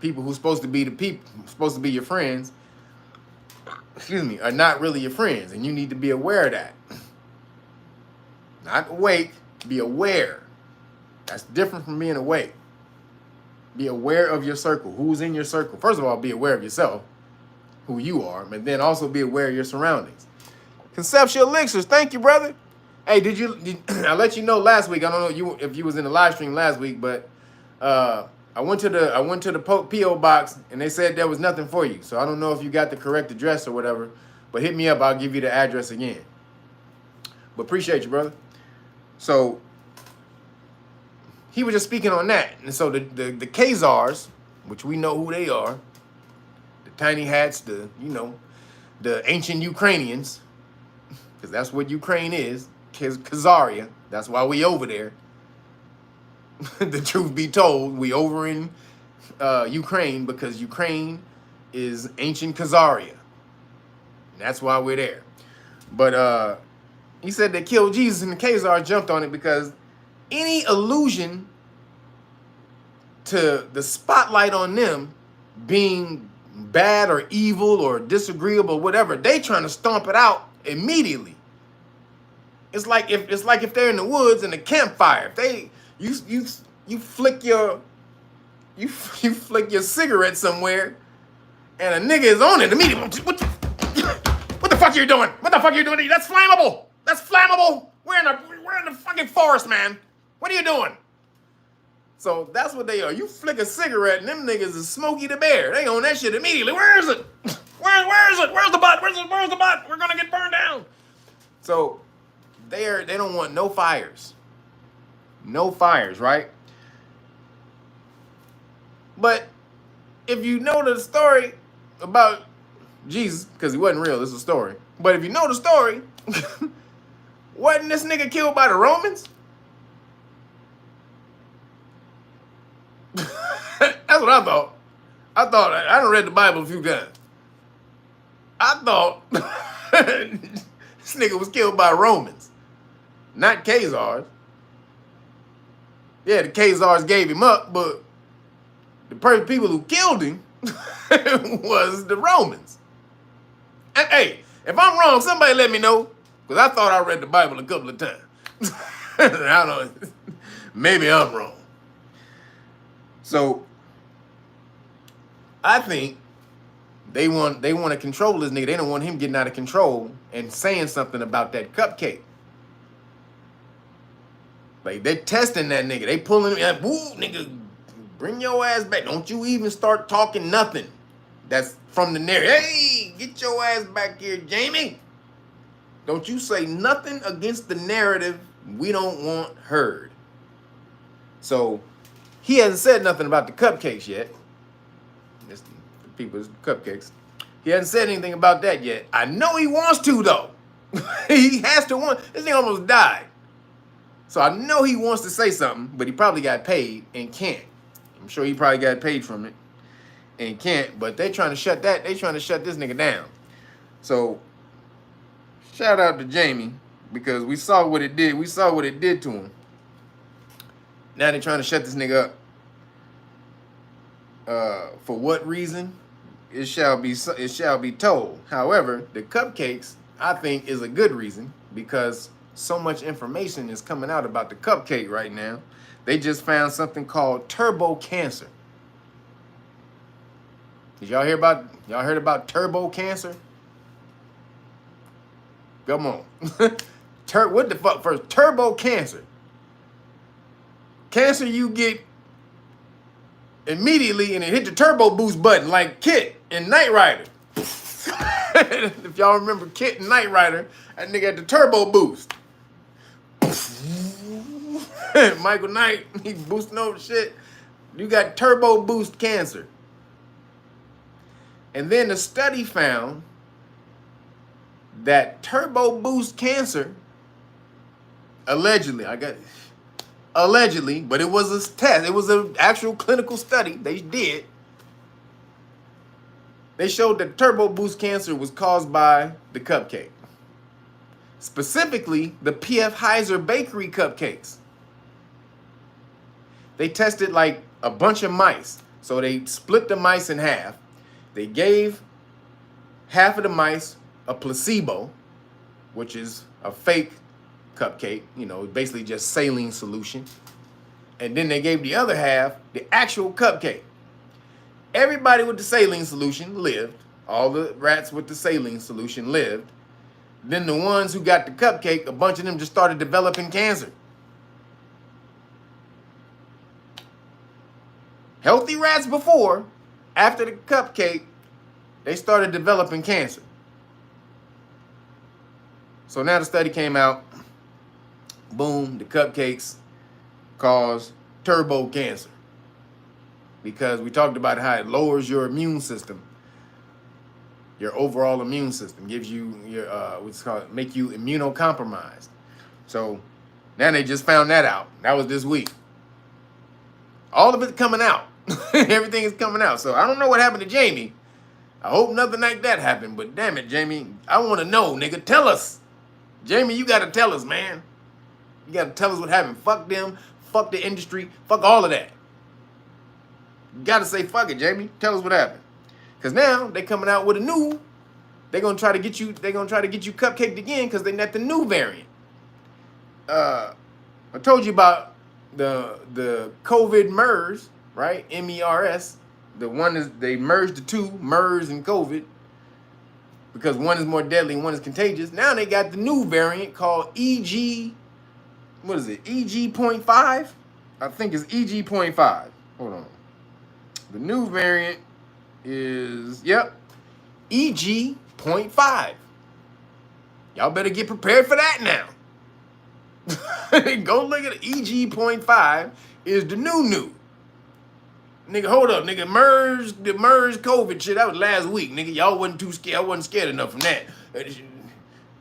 People who's supposed to be your friends, are not really your friends, and you need to be aware of that. Not awake, be aware. That's different from being awake. Be aware of your circle. Who's in your circle? First of all, be aware of yourself, who you are, but then also be aware of your surroundings. Conceptual Elixirs, thank you, brother. Hey, I let you know last week? I don't know if you was in the live stream last week, but I went to the PO box and they said there was nothing for you. So I don't know if you got the correct address or whatever, but hit me up. I'll give you the address again. But appreciate you, brother. So he was just speaking on that, and so the Khazars, which we know who they are, the tiny hats, the ancient Ukrainians, because that's what Ukraine is, Khazaria. That's why we over there. The truth be told, we over in Ukraine because Ukraine is ancient Khazaria. And that's why we're there. But he said they killed Jesus, and the Khazars jumped on it because any allusion to the spotlight on them being bad or evil or disagreeable, whatever, they trying to stomp it out immediately. It's like if they're in the woods in a campfire, if they you flick your flick your cigarette somewhere, and a nigga is on it immediately. What the fuck you doing? What the fuck you doing? That's flammable. That's flammable. We're in the fucking forest, man. What are you doing? So that's what they are. You flick a cigarette, and them niggas is Smokey the Bear. They own that shit immediately. Where is it? Where is it? Where's the butt? Where's the butt? We're gonna get burned down. So they don't want no fires. No fires, right? But if you know the story about Jesus, because he wasn't real, this is a story. But if you know the story, wasn't this nigga killed by the Romans? That's what I thought. I done read the Bible a few times. I thought this nigga was killed by Romans, not Khazars. Yeah, the Khazars gave him up, but the people who killed him was the Romans. And hey, if I'm wrong, somebody let me know, because I thought I read the Bible a couple of times. I don't know. Maybe I'm wrong. So I think they want to control this nigga. They don't want him getting out of control and saying something about that cupcake. Like, they're testing that nigga. They pulling him, woo, nigga, bring your ass back. Don't you even start talking nothing that's from the narrative. Hey, get your ass back here, Jamie. Don't you say nothing against the narrative we don't want heard. So he hasn't said nothing about the cupcakes yet. It's the people's cupcakes. He hasn't said anything about that yet. I know he wants to, though. He has to want. This thing almost died. So I know he wants to say something, but he probably got paid and can't. I'm sure he probably got paid from it and can't. But they trying to shut that. They trying to shut this nigga down. So shout out to Jamie, because we saw what it did. We saw what it did to him. Now they're trying to shut this nigga up. For what reason? It shall be told. However, the cupcakes, I think, is a good reason, because so much information is coming out about the cupcake right now. They just found something called turbo cancer. Did y'all heard about turbo cancer? Come on. What the fuck first? Turbo cancer. Cancer you get immediately, and it hit the turbo boost button like Kit in Knight Rider. If y'all remember Kit in Knight Rider, that nigga had the turbo boost. Michael Knight, he boosting over shit. You got turbo boost cancer. And then the study found that turbo boost cancer, allegedly, but it was a test. It was an actual clinical study they did. They showed that turbo boost cancer was caused by the cupcake. Specifically, the P.F. Heiser Bakery cupcakes. They tested like a bunch of mice. So they split the mice in half. They gave half of the mice a placebo, which is a fake cupcake, basically just saline solution. And then they gave the other half the actual cupcake. Everybody with the saline solution lived. All the rats with the saline solution lived. Then the ones who got the cupcake, a bunch of them just started developing cancer. Healthy rats before, after the cupcake, they started developing cancer. So now the study came out. Boom, the cupcakes cause turbo cancer. Because we talked about how it lowers your immune system. your overall immune system, gives you your what's called make you immunocompromised. So now they just found that out. That was this week. All of it's coming out. Everything is coming out. So I don't know what happened to Jamie. I hope nothing like that happened. But damn it, Jamie, I want to know, nigga. Tell us, Jamie. You gotta tell us, man. You gotta tell us what happened. Fuck them. Fuck the industry. Fuck all of that. You gotta say fuck it, Jamie. Tell us what happened. Cause now they coming out with a new. They're gonna try to get you. They're gonna try to get you cupcaked again because they got the new variant. I told you about the COVID MERS, right? MERS. The one is they merged the two, MERS and COVID, because one is more deadly and one is contagious. Now they got the new variant called EG. What is it? EG.5? I think it's EG.5. Hold on. The new variant is, yep, EG.5. Y'all better get prepared for that now. Go look at it. EG.5 is the new. Nigga, hold up, nigga. The MERS COVID shit, that was last week, nigga. Y'all wasn't too scared. I wasn't scared enough from that.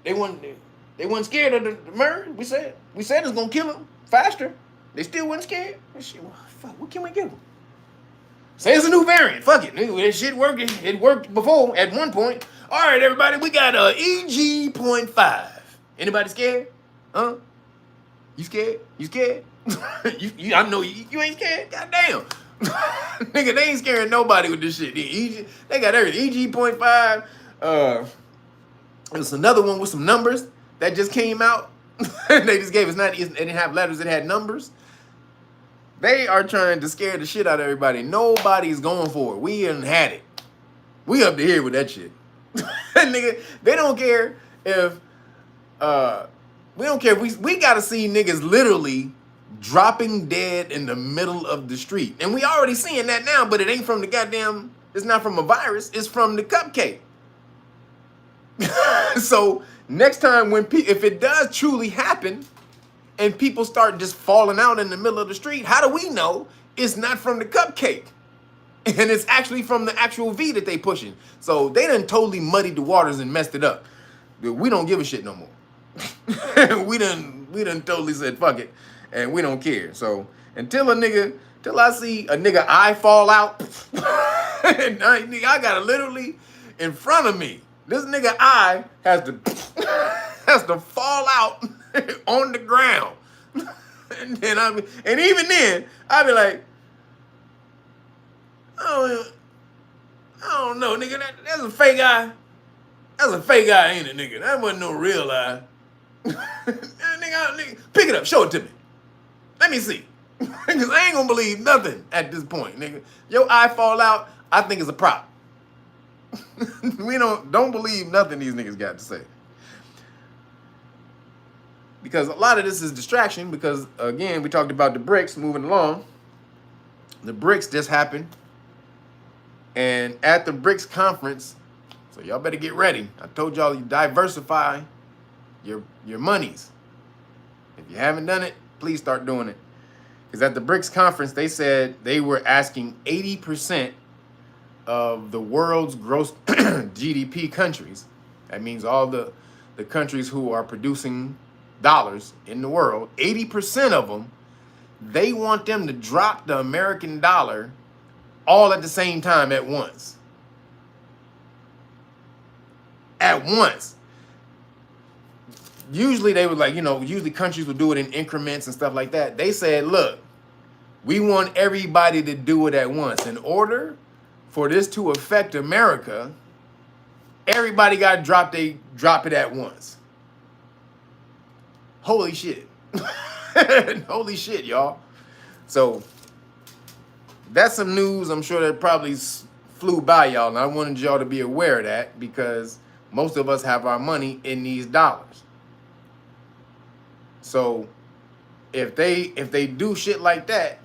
They wasn't scared of the MERS. We said it's gonna kill them faster. They still wasn't scared. That shit, well, fuck, what can we give them? Say it's a new variant. Fuck it, nigga. That shit working. It worked before at one point. All right, everybody, we got EG.5. Anybody scared? Huh? You scared? You scared? I know you ain't scared. Goddamn. Nigga, they ain't scaring nobody with this shit. They got everything. EG.5. There's another one with some numbers that just came out. They just gave us it didn't have letters, it had numbers. They are trying to scare the shit out of everybody. Nobody's going for it. We ain't had it. We up to here with that shit. Nigga, they don't care if we don't care if we gotta see niggas literally dropping dead in the middle of the street. And we already seeing that now, but it ain't from the goddamn, it's not from a virus, it's from the cupcake. So next time if it does truly happen and people start just falling out in the middle of the street, how do we know it's not from the cupcake? And it's actually from the actual V that they pushing. So they done totally muddied the waters and messed it up. We don't give a shit no more. we done totally said fuck it. And we don't care. So until I see a nigga eye fall out, I gotta literally in front of me. This nigga eye has to fall out on the ground. And even then, I'd be like, I don't know, nigga. That's a fake eye. That's a fake eye, ain't it, nigga? That wasn't no real eye. nigga, pick it up, show it to me. Let me see. Because I ain't gonna believe nothing at this point, nigga. Your eye fall out, I think it's a prop. We don't believe nothing these niggas got to say. Because a lot of this is distraction because, again, we talked about the BRICS moving along. The BRICS just happened. And at the BRICS conference, so y'all better get ready. I told y'all you diversify your monies. If you haven't done it, please start doing it. Because at the BRICS conference, they said they were asking 80% of the world's gross GDP countries. That means all the countries who are producing dollars in the world, 80% of them, they want them to drop the American dollar all at the same time at once. At once. Usually they would usually countries would do it in increments and stuff like that. They said, look, we want everybody to do it at once. In order for this to affect America, everybody got to drop it at once. Holy shit. Holy shit, y'all. So that's some news I'm sure that probably flew by y'all. And I wanted y'all to be aware of that because most of us have our money in these dollars. So if they do shit like that,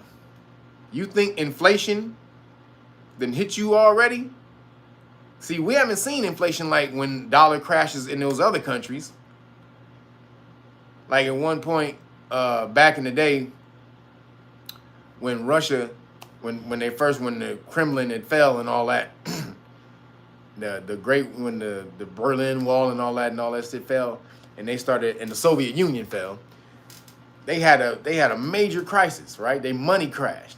you think inflation then hit you already? See, we haven't seen inflation like when dollar crashes in those other countries. Like at one point back in the day when Russia, when the Kremlin had fell and all that, when the Berlin Wall and all that shit fell, and they started, and the Soviet Union fell, they had a major crisis, right? They money crashed.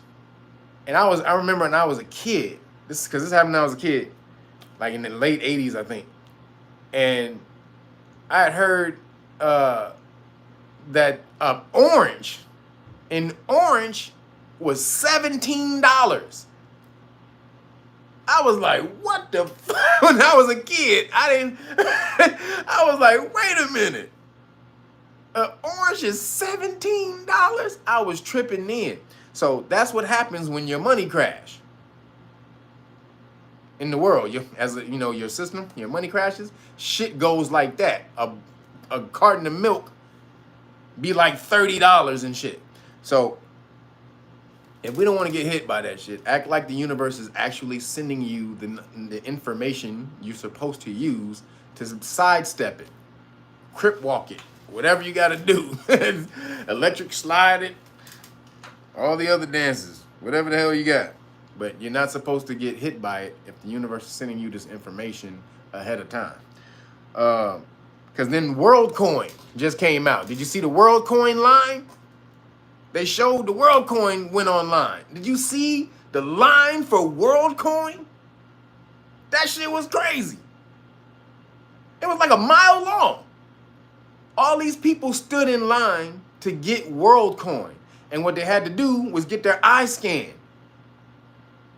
And I remember when I was a kid, this happened when I was a kid, like in the late 80s, I think. And I had heard that orange was $17. I was like, what the fuck? When I was a kid, I was like, wait a minute. Orange is $17? I was tripping in. So that's what happens when your money crash. In the world, your system, your money crashes, shit goes like that. A carton of milk be like $30 and shit. So if we don't want to get hit by that shit, act like the universe is actually sending you the information you're supposed to use to sidestep it, crip walk it, whatever you got to do, electric slide it, all the other dances, whatever the hell you got. But you're not supposed to get hit by it if the universe is sending you this information ahead of time. Because then WorldCoin just came out. Did you see the WorldCoin line? They showed the WorldCoin went online. Did you see the line for WorldCoin? That shit was crazy. It was like a mile long. All these people stood in line to get WorldCoin. And what they had to do was get their eye scan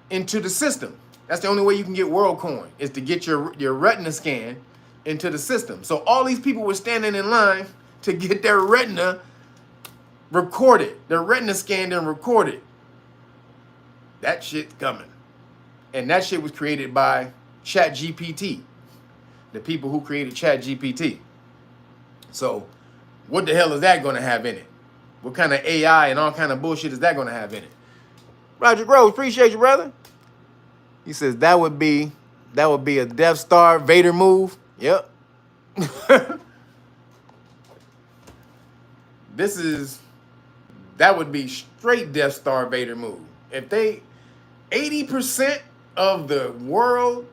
into the system. That's the only way you can get WorldCoin, is to get your retina scan into the system. So all these people were standing in line to get their retina recorded, their retina scanned and recorded. That shit's coming. And that shit was created by ChatGPT, the people who created ChatGPT. So what the hell is that going to have in it? What kind of AI and all kind of bullshit is that going to have in it? Roger Groves, appreciate you, brother. He says that would be a Death Star Vader move. Yep. That would be straight Death Star Vader move. If 80% of the world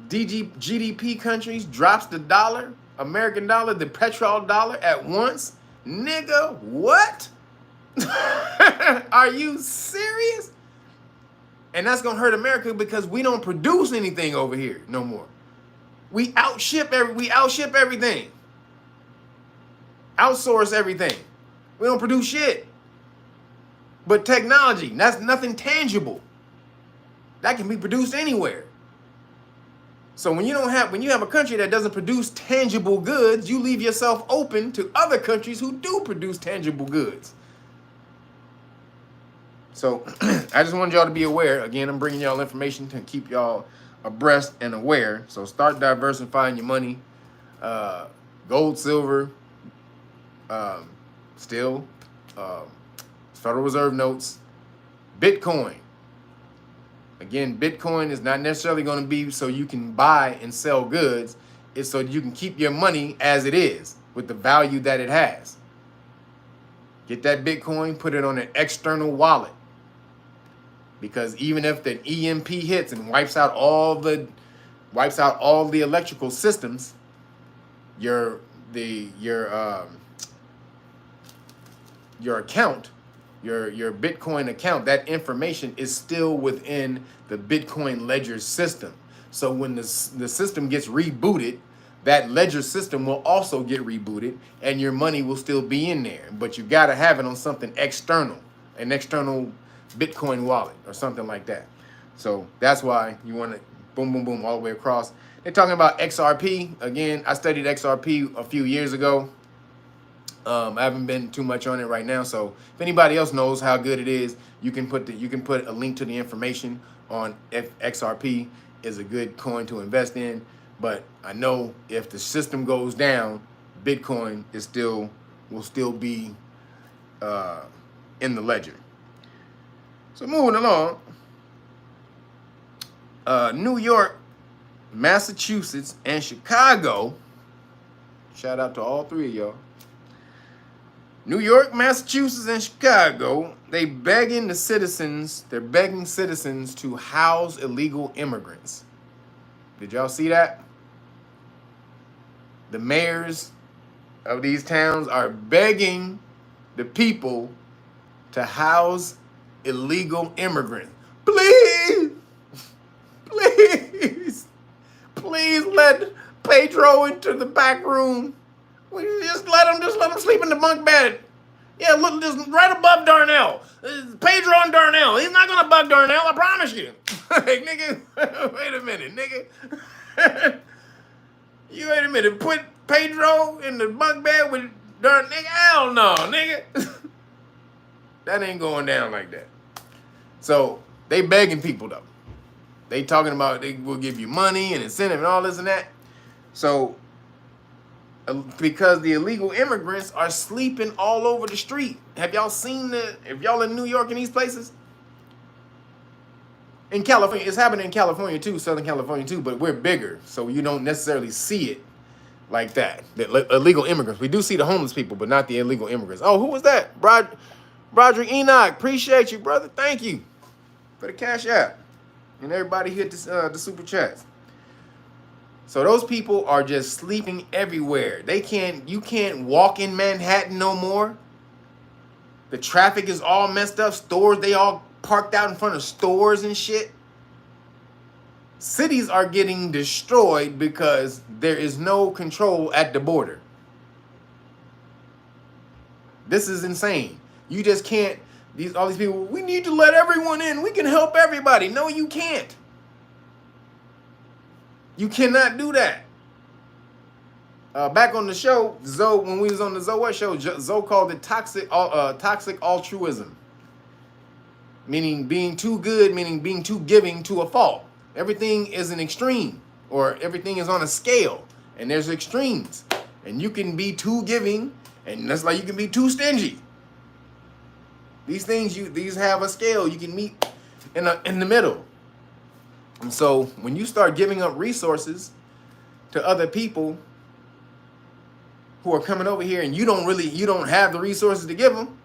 GDP countries drops the dollar, American dollar, the petrol dollar at once, nigga, what? Are you serious? And that's gonna hurt America because we don't produce anything over here no more. We outship everything. Outsource everything. We don't produce shit. But technology, that's nothing tangible. That can be produced anywhere. So when you have a country that doesn't produce tangible goods, you leave yourself open to other countries who do produce tangible goods. So I just wanted y'all to be aware. Again, I'm bringing y'all information to keep y'all abreast and aware. So start diversifying your money. Gold, silver, still, Federal Reserve notes, Bitcoin. Again, Bitcoin is not necessarily going to be so you can buy and sell goods. It's so you can keep your money as it is with the value that it has. Get that Bitcoin, put it on an external wallet. Because even if the EMP hits and wipes out all the electrical systems, your account, your Bitcoin account, that information is still within the Bitcoin ledger system. So when the system gets rebooted, that ledger system will also get rebooted and your money will still be in there. But you got to have it on something external, an external Bitcoin wallet or something like that. So that's why you want to boom, boom, boom all the way across. They're talking about XRP. Again, I studied XRP a few years ago. I haven't been too much on it right now. So if anybody else knows how good it is, you can put a link to the information on if XRP is a good coin to invest in. But I know if the system goes down, Bitcoin will still be in the ledger. So moving along, New York, Massachusetts, and Chicago. Shout out to all three of y'all. New York, Massachusetts, and Chicago, they're begging citizens to house illegal immigrants. Did y'all see that? The mayors of these towns are begging the people to house illegal immigrants. Please, please, please let Pedro into the back room. Just let him sleep in the bunk bed. Yeah, look, just right above Darnell. Pedro and Darnell. He's not gonna bug Darnell, I promise you. Hey, nigga, wait a minute, nigga. You wait a minute. Put Pedro in the bunk bed with Darnell. Nigga, hell no, nigga. That ain't going down like that. So they begging people though. They talking about they will give you money and incentive and all this and that. So because the illegal immigrants are sleeping all over the street. Have y'all seen if y'all in New York and these places? In California, it's happening in California too, Southern California too, but we're bigger, so you don't necessarily see it like that. The illegal immigrants. We do see the homeless people, but not the illegal immigrants. Oh, who was that? Broderick Enoch. Appreciate you, brother. Thank you for the cash app. And everybody hit the super chats. So those people are just sleeping everywhere. You can't walk in Manhattan no more. The traffic is all messed up. Stores, they all parked out in front of stores and shit. Cities are getting destroyed because there is no control at the border. This is insane. You just can't, all these people, we need to let everyone in. We can help everybody. No, you can't. You cannot do that. Back on the show, Zoe, when we was on the Zoe show, Zoe called it toxic altruism. Meaning being too good, meaning being too giving to a fault. Everything is an extreme, or everything is on a scale, and there's extremes. And you can be too giving, and that's like you can be too stingy. These things, these have a scale. You can meet in the middle. And so when you start giving up resources to other people who are coming over here and you don't have the resources to give them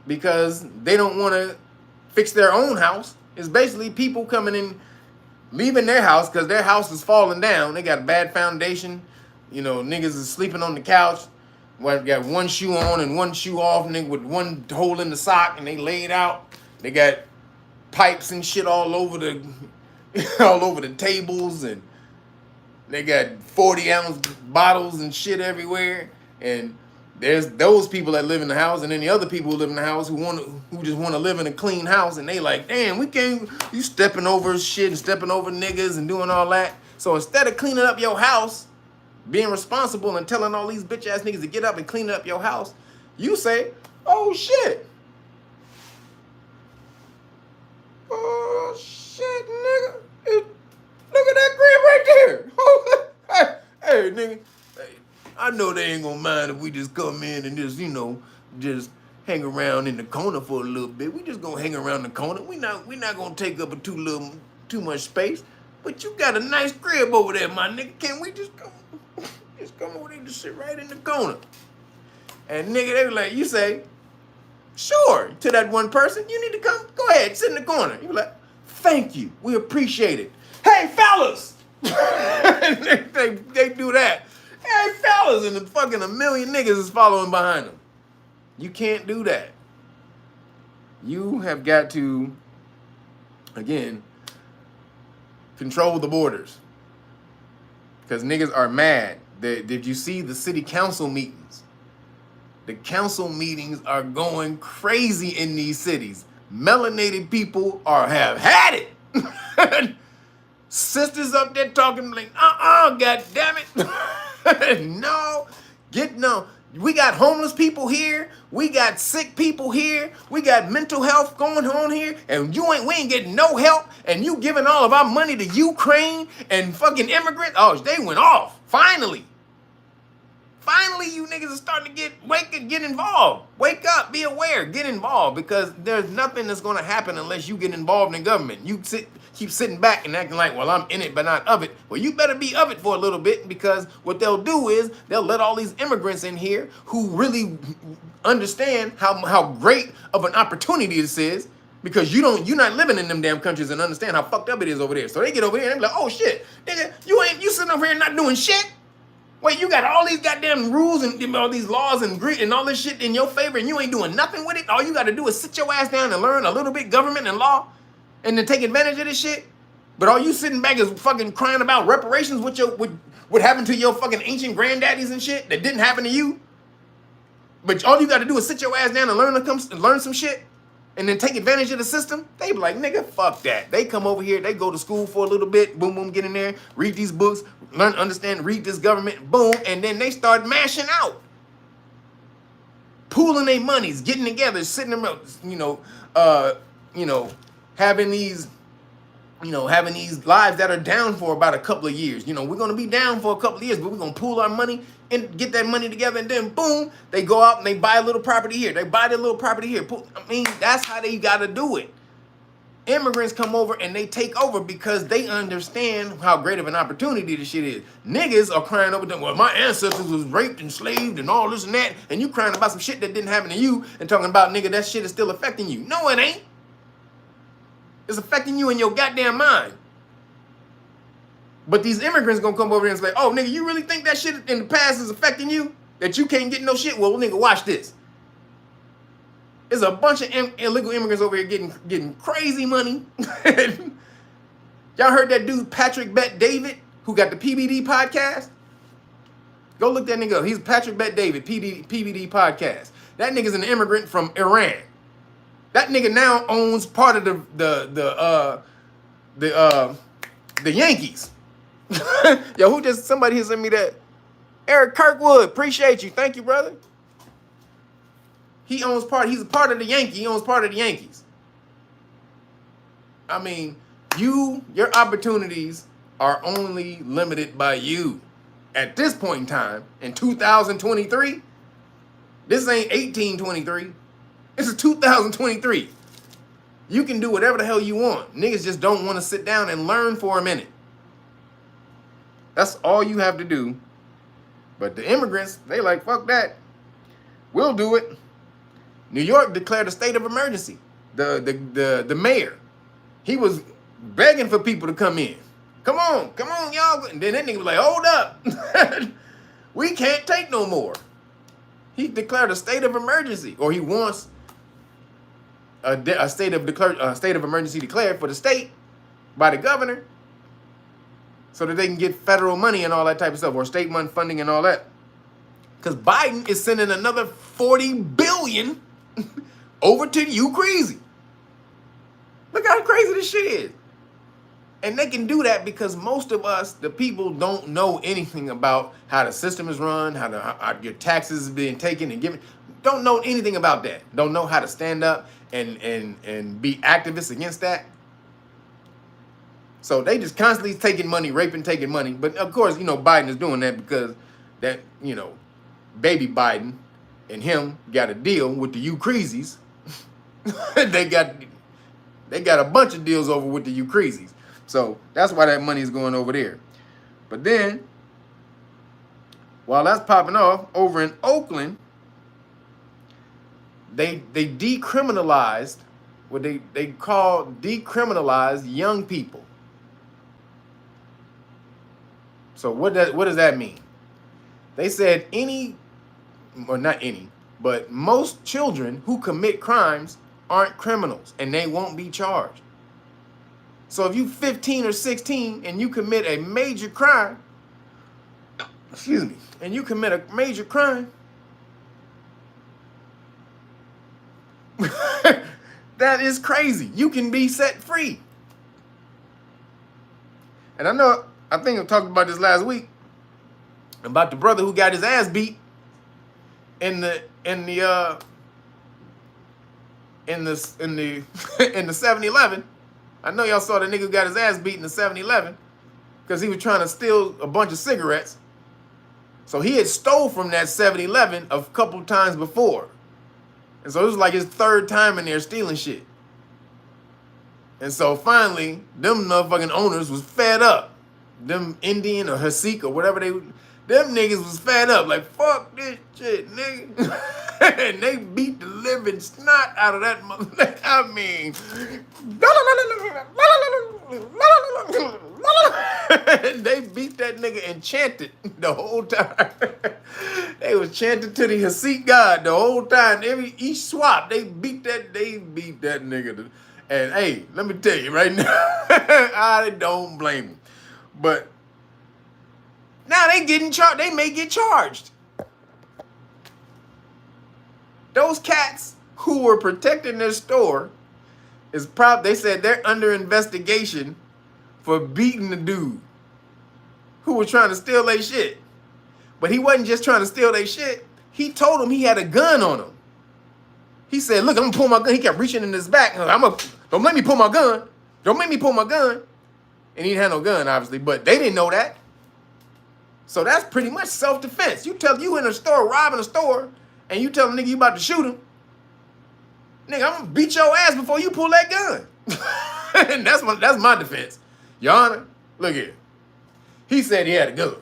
because they don't want to fix their own house. It's basically people coming in, leaving their house because their house is falling down. They got a bad foundation. You know, niggas is sleeping on the couch. Got one shoe on and one shoe off, nigga, with one hole in the sock, and they laid out. They got pipes and shit all over the tables, and they got 40-ounce bottles and shit everywhere. And there's those people that live in the house, and then the other people who live in the house who just want to live in a clean house, and they like, damn, you stepping over shit and stepping over niggas and doing all that. So instead of cleaning up your house, being responsible and telling all these bitch ass niggas to get up and clean up your house, you say, oh shit. Oh shit, nigga. Look at that crib right there. Hey, nigga. Hey, I know they ain't gonna mind if we just come in and just hang around in the corner for a little bit. We just gonna hang around the corner. We not gonna take up too much space. But you got a nice crib over there, my nigga. Can we just come over there and just sit right in the corner? And nigga, they like, you say, sure, to that one person, you need to come, go ahead, sit in the corner. You be like, thank you, we appreciate it. Hey, fellas! they do that. Hey, fellas, and a million niggas is following behind them. You can't do that. You have got to, again, control the borders. Because niggas are mad. Did you see the city council meetings? The council meetings are going crazy in these cities. Melanated people have had it. Sisters up there talking like, god damn it. No. We got homeless people here. We got sick people here. We got mental health going on here. And we ain't getting no help. And you giving all of our money to Ukraine and fucking immigrants. Oh, they went off. Finally, you niggas are starting to get involved. Wake up, be aware, get involved, because there's nothing that's going to happen unless you get involved in government. You keep sitting back and acting like, well, I'm in it, but not of it. Well, you better be of it for a little bit, because what they'll do is they'll let all these immigrants in here who really understand how great of an opportunity this is. Because you're not living in them damn countries and understand how fucked up it is over there. So they get over here and they be like, oh shit, nigga, you sitting over here not doing shit. Wait, you got all these goddamn rules and all these laws and all this shit in your favor and you ain't doing nothing with it? All you got to do is sit your ass down and learn a little bit government and law and then take advantage of this shit? But all you sitting back is fucking crying about reparations with what happened to your fucking ancient granddaddies and shit that didn't happen to you? But all you got to do is sit your ass down and learn some shit and then take advantage of the system? They be like, nigga, fuck that. They come over here, they go to school for a little bit, boom, boom, get in there, read these books, learn, understand, read this government, boom, and then they start mashing out. Pooling their monies, getting together, sitting around, having these lives that are down for about a couple of years. We're going to be down for a couple of years, but we're going to pool our money and get that money together. And then, boom, they go out and they buy a little property here. They buy their little property here. That's how they got to do it. Immigrants come over and they take over because they understand how great of an opportunity this shit is. Niggas are crying over them, well, my ancestors was raped and slaved and all this and that, and you crying about some shit that didn't happen to you and talking about, nigga, that shit is still affecting you. No, it ain't. It's affecting you in your goddamn mind. But these immigrants gonna come over here and say, oh, nigga, you really think that shit in the past is affecting you? That you can't get no shit? Well, nigga, watch this. There's a bunch of illegal immigrants over here getting crazy money. Y'all heard that dude, Patrick Bet David, who got the PBD podcast? Go look that nigga up. He's Patrick Bet David, PBD podcast. That nigga's an immigrant from Iran. That nigga now owns part of the Yankees. Yo, somebody here sent me that? Eric Kirkwood, appreciate you. Thank you, brother. He's a part of the Yankee. He owns part of the Yankees. I mean, your opportunities are only limited by you. At this point in time, in 2023, this ain't 1823. This is 2023. You can do whatever the hell you want. Niggas just don't want to sit down and learn for a minute. That's all you have to do. But the immigrants, they like, fuck that. We'll do it. New York declared a state of emergency. The mayor, he was begging for people to come in. Come on, y'all. And then that nigga was like, hold up. We can't take no more. He declared a state of emergency, or he wants a state of emergency declared for the state by the governor so that they can get federal money and all that type of stuff, or state money funding and all that. Because Biden is sending another $40 billion over to you crazy. Look how crazy this shit is. And they can do that because most of us, the people, don't know anything about how the system is run, how your taxes is being taken and given. Don't know anything about that. Don't know how to stand up and be activists against that. So they just constantly taking money, taking money. But of course, Biden is doing that because that, baby Biden and him got a deal with the Ukrainians. they got a bunch of deals over with the Ukrainians. So that's why that money is going over there. But then, while that's popping off, over in Oakland, they decriminalized what they call decriminalized young people. So what does that mean? They said but most children who commit crimes aren't criminals and they won't be charged. So if you 15 or 16 and you commit a major crime, that is crazy. You can be set free. And I think I talked about this last week about the brother who got his ass beat in the 7-Eleven. I know y'all saw the nigga who got his ass beat in the 7-Eleven because he was trying to steal a bunch of cigarettes. So he had stole from that 7-Eleven a couple times before. And so it was like his third time in there stealing shit. And so finally, them motherfucking owners was fed up. Them Indian or Hasik or whatever Them niggas was fed up, like, fuck this shit, nigga. And they beat the living snot out of that mother. I mean, they beat that nigga and chanted the whole time. They was chanting to the Hasid God the whole time. Each swap, they beat that nigga. And hey, let me tell you right now, I don't blame them. But now they getting charged. They may get charged. Those cats who were protecting their store they said they're under investigation for beating the dude who was trying to steal their shit. But he wasn't just trying to steal their shit. He told him he had a gun on him. He said, look, I'm gonna pull my gun. He kept reaching in his back. Don't make me pull my gun. Don't make me pull my gun. And he didn't have no gun, obviously, but they didn't know that. So that's pretty much self-defense. You in a store, robbing a store, and you tell a nigga you about to shoot him. Nigga, I'm gonna beat your ass before you pull that gun. And that's my defense. Your Honor, look here. He said he had a gun.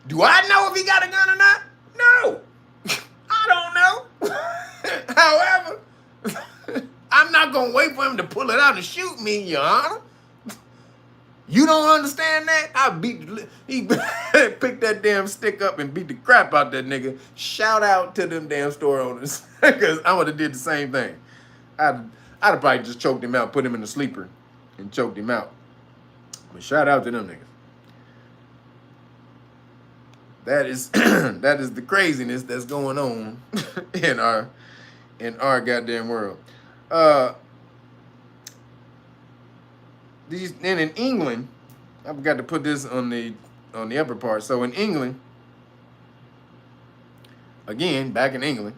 Do I know if he got a gun or not? No. I don't know. However, I'm not gonna wait for him to pull it out and shoot me, Your Honor. You don't understand that? He picked that damn stick up and beat the crap out that nigga. Shout out to them damn store owners. Because I would have did the same thing. I'd have probably just choked him out, put him in the sleeper, and choked him out. But shout out to them niggas. That is the craziness that's going on in our goddamn world. And in England, I forgot to put this on the upper part. So in England, again, back in England,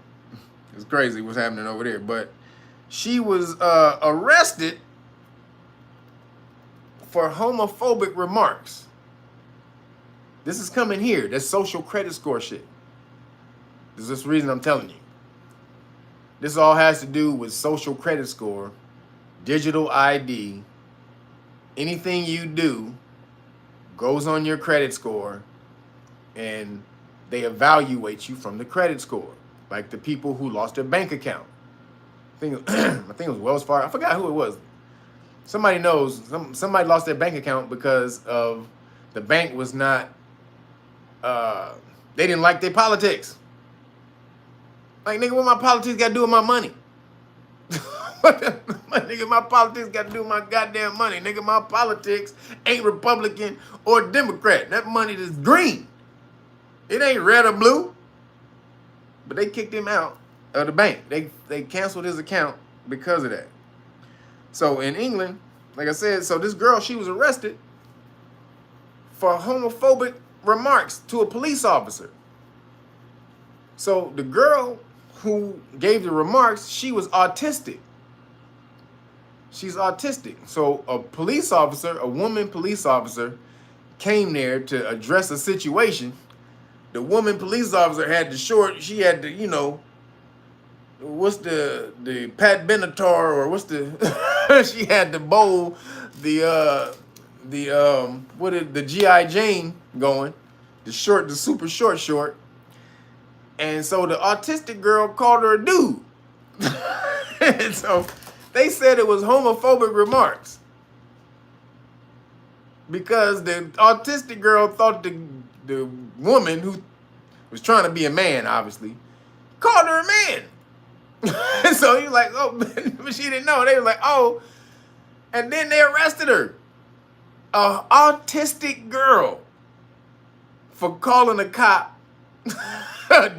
it's crazy what's happening over there. But she was arrested for homophobic remarks. This is coming here. That's social credit score shit. This is the reason I'm telling you. This all has to do with social credit score, digital ID. Anything you do goes on your credit score, and they evaluate you from the credit score. Like the people who lost their bank account. I think it was Wells Fargo. I forgot who it was. Somebody knows. Somebody lost their bank account because of the bank was not. They didn't like their politics. Like, nigga, what my politics got to do with my money? My politics got to do with my goddamn money. Nigga, my politics ain't Republican or Democrat. That money is green. It ain't red or blue. But they kicked him out of the bank. They canceled his account because of that. So in England, like I said, so this girl, she was arrested for homophobic remarks to a police officer. So the girl who gave the remarks, she was autistic. She's autistic. So a police officer, a woman police officer, came there to address a situation. The woman police officer had she had the, you know, what's the Pat Benatar, or what's the she had the bowl, the G.I. Jane going, the super short. And so the autistic girl called her a dude. And so they said it was homophobic remarks. Because the autistic girl thought the woman who was trying to be a man, obviously, called her a man. And so he was like, oh, but she didn't know. They were like, oh. And then they arrested her. An autistic girl for calling a cop.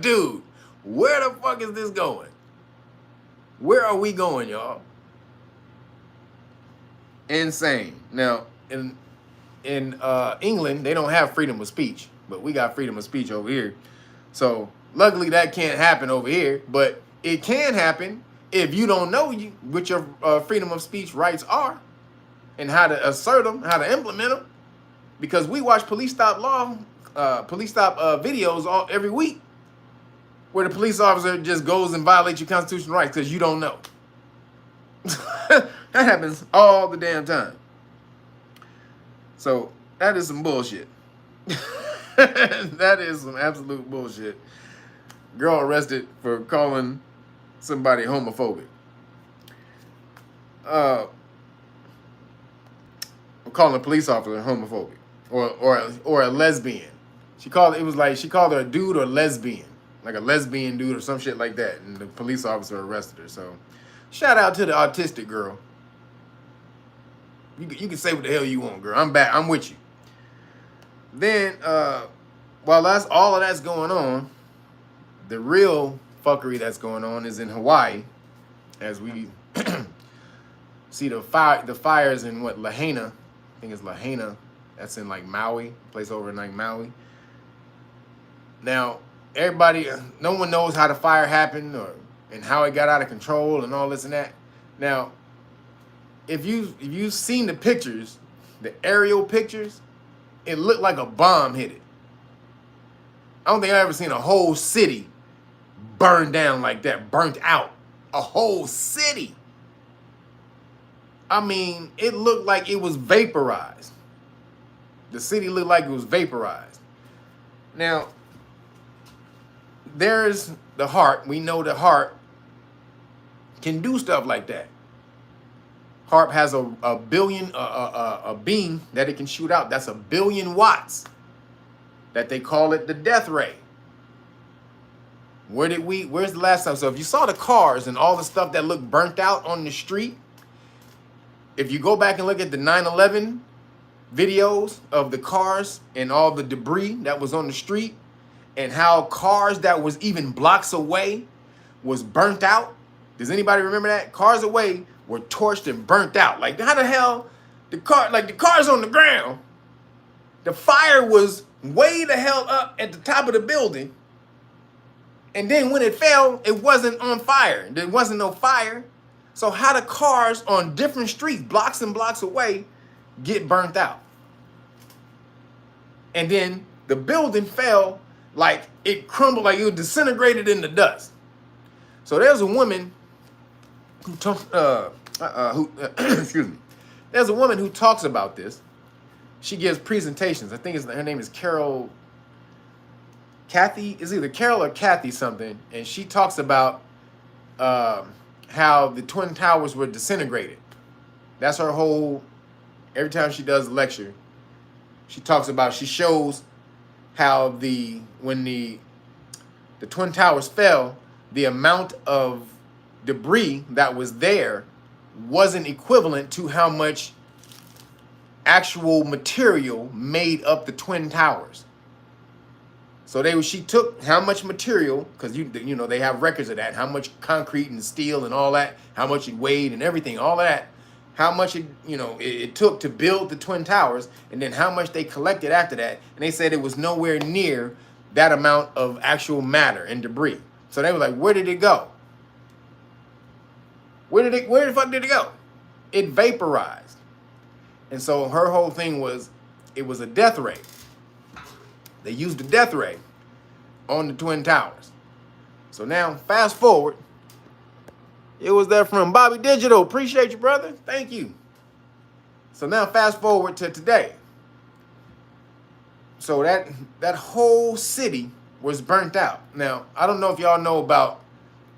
Dude, where the fuck is this going? Where are we going, y'all? Insane. Now, in England, they don't have freedom of speech, but we got freedom of speech over here. So luckily that can't happen over here, but it can happen if you don't know what your freedom of speech rights are and how to assert them, how to implement them. Because we watch police stop videos every week where the police officer just goes and violates your constitutional rights because you don't know. That happens all the damn time. So that is some bullshit. That is some absolute bullshit. Girl arrested for calling somebody homophobic. Calling a police officer homophobic or a lesbian. She called her a dude or lesbian, like a lesbian dude or some shit like that, and the police officer arrested her. So, shout out to the autistic girl. You can say what the hell you want, girl. I'm back. I'm with you. Then, while all of that's going on, the real fuckery that's going on is in Hawaii, as we see the fires in Lahaina. I think it's Lahaina. That's in like Maui, place over in like Maui. Now, no one knows how the fire happened and how it got out of control and all this and that. Now, if you've seen the pictures, the aerial pictures, it looked like a bomb hit it. I don't think I've ever seen a whole city burned down like that, burnt out. A whole city. I mean, it looked like it was vaporized. The city looked like it was vaporized. Now, there's the HAARP. We know the HAARP can do stuff like that. HAARP has a beam that it can shoot out. That's 1 billion watts. That they call it the death ray. Where's the last time? So if you saw the cars and all the stuff that looked burnt out on the street, if you go back and look at the 9/11 videos of the cars and all the debris that was on the street and how cars that was even blocks away was burnt out. Does anybody remember that? Cars away were torched and burnt out. Like, how the hell the car's on the ground. The fire was way the hell up at the top of the building. And then when it fell, it wasn't on fire. There wasn't no fire. So how the cars on different streets, blocks and blocks away, get burnt out? And then the building fell like it crumbled, like it was disintegrated into dust. So there's a woman who excuse me. There's a woman who talks about this. She gives presentations. I think her name is Kathy. It's either Carol or Kathy something. And she talks about how the Twin Towers were disintegrated. That's her whole, every time she does a lecture, she shows how when the Twin Towers fell, the amount of debris that was there wasn't equivalent to how much actual material made up the Twin Towers. So she took how much material, because you know they have records of that, how much concrete and steel and all that, how much it weighed and everything, all that, how much it took to build the Twin Towers, and then how much they collected after that. And they said it was nowhere near that amount of actual matter and debris. So they were like, where did it go? Where the fuck did it go? It vaporized. And so her whole thing was, it was a death ray. They used the death ray on the Twin Towers. So now, fast forward. It was there from Bobby Digital. Appreciate you, brother. Thank you. So now, fast forward to today. So that whole city was burnt out. Now, I don't know if y'all know about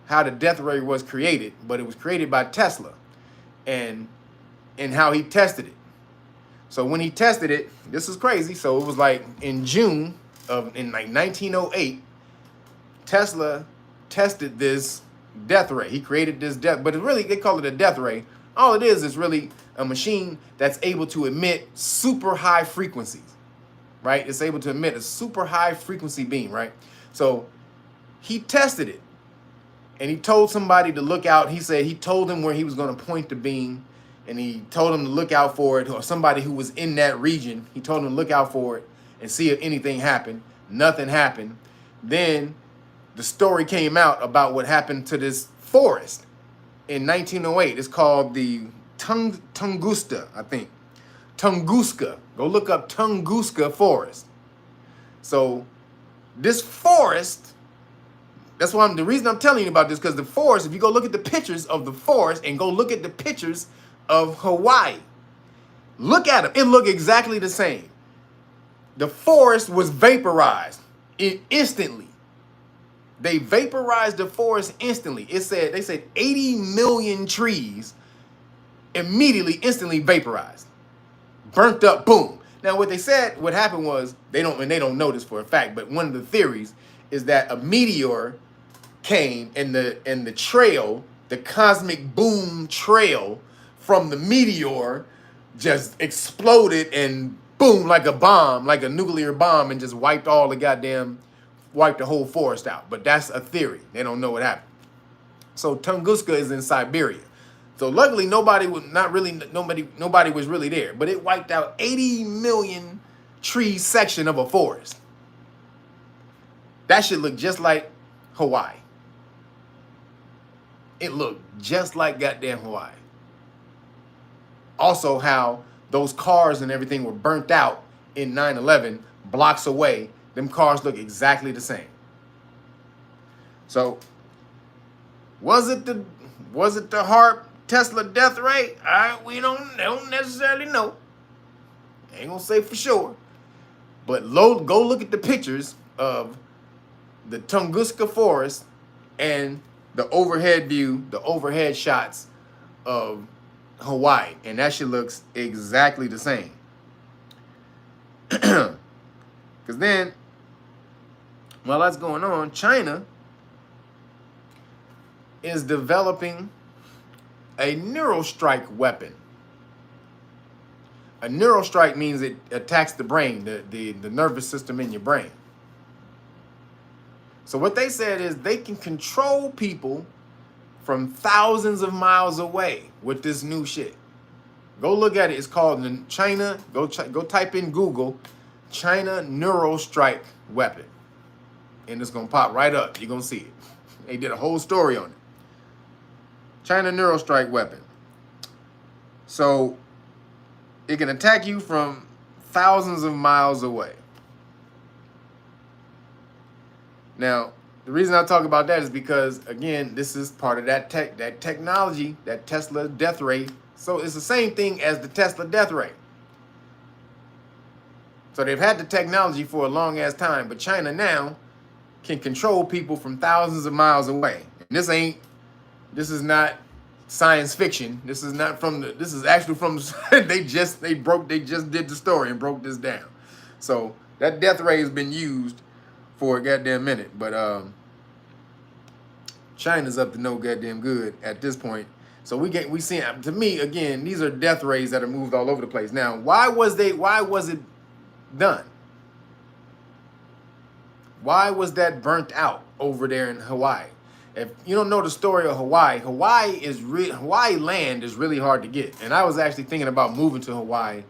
how the death ray was created, but it was created by Tesla and how he tested it. So when he tested it, this is crazy. So it was like in June in 1908, Tesla tested this death ray. He created this but they call it a death ray. All it is really a machine that's able to emit super high frequencies, right? It's able to emit a super high frequency beam, right? So he tested it and he told somebody to look out. He told him where he was going to point the beam. And he told him to look out for it, or somebody who was in that region. He told him to look out for it and see if anything happened. Nothing happened. Then the story came out about what happened to this forest in 1908. It's called the Tunguska, I think. Tunguska. Go look up Tunguska Forest. So this forest, that's why the reason I'm telling you about this, because the forest, if you go look at the pictures of the forest and go look at the pictures of Hawaii, look at them. It look exactly the same. The forest was vaporized instantly. They vaporized the forest instantly. They said 80 million trees immediately, instantly vaporized, burnt up, boom. Now, what happened was, they don't know this for a fact, but one of the theories is that a meteor came, and the trail, the cosmic boom trail from the meteor just exploded and boom, like a bomb, like a nuclear bomb, and just wiped the whole forest out. But that's a theory. They don't know what happened. So Tunguska is in Siberia. So luckily nobody was really there, but it wiped out 80 million tree section of a forest. That should look just like Hawaii. It looked just like goddamn Hawaii. Also, how those cars and everything were burnt out in 9/11 blocks away. Them cars look exactly the same. So, was it the HAARP Tesla death rate? We don't necessarily know. Ain't gonna say for sure. But go look at the pictures of the Tunguska forest and the overhead view, the overhead shots of Hawaii, and that shit looks exactly the same. Because then, while that's going on, China is developing a neurostrike weapon. A neurostrike means it attacks the brain, the nervous system in your brain. So what they said is they can control people from thousands of miles away with this new shit. Go look at it. It's called China. Go type in Google, China neurostrike weapon, and it's gonna pop right up. You're gonna see it. They did a whole story on it. China neurostrike weapon. So it can attack you from thousands of miles away. Now, the reason I talk about that is because, again, this is part of that technology, that Tesla death rate. So it's the same thing as the Tesla death rate. So they've had the technology for a long ass time, but China now can control people from thousands of miles away. And this is not science fiction. This is actually from they just did the story and broke this down. So that death rate has been used for a goddamn minute, but China's up to no goddamn good at this point. So we see, to me, again, these are death rays that are moved all over the place. Now, why was it done? Why was that burnt out over there in Hawaii? If you don't know the story of Hawaii, Hawaii land is really hard to get. And I was actually thinking about moving to Hawaii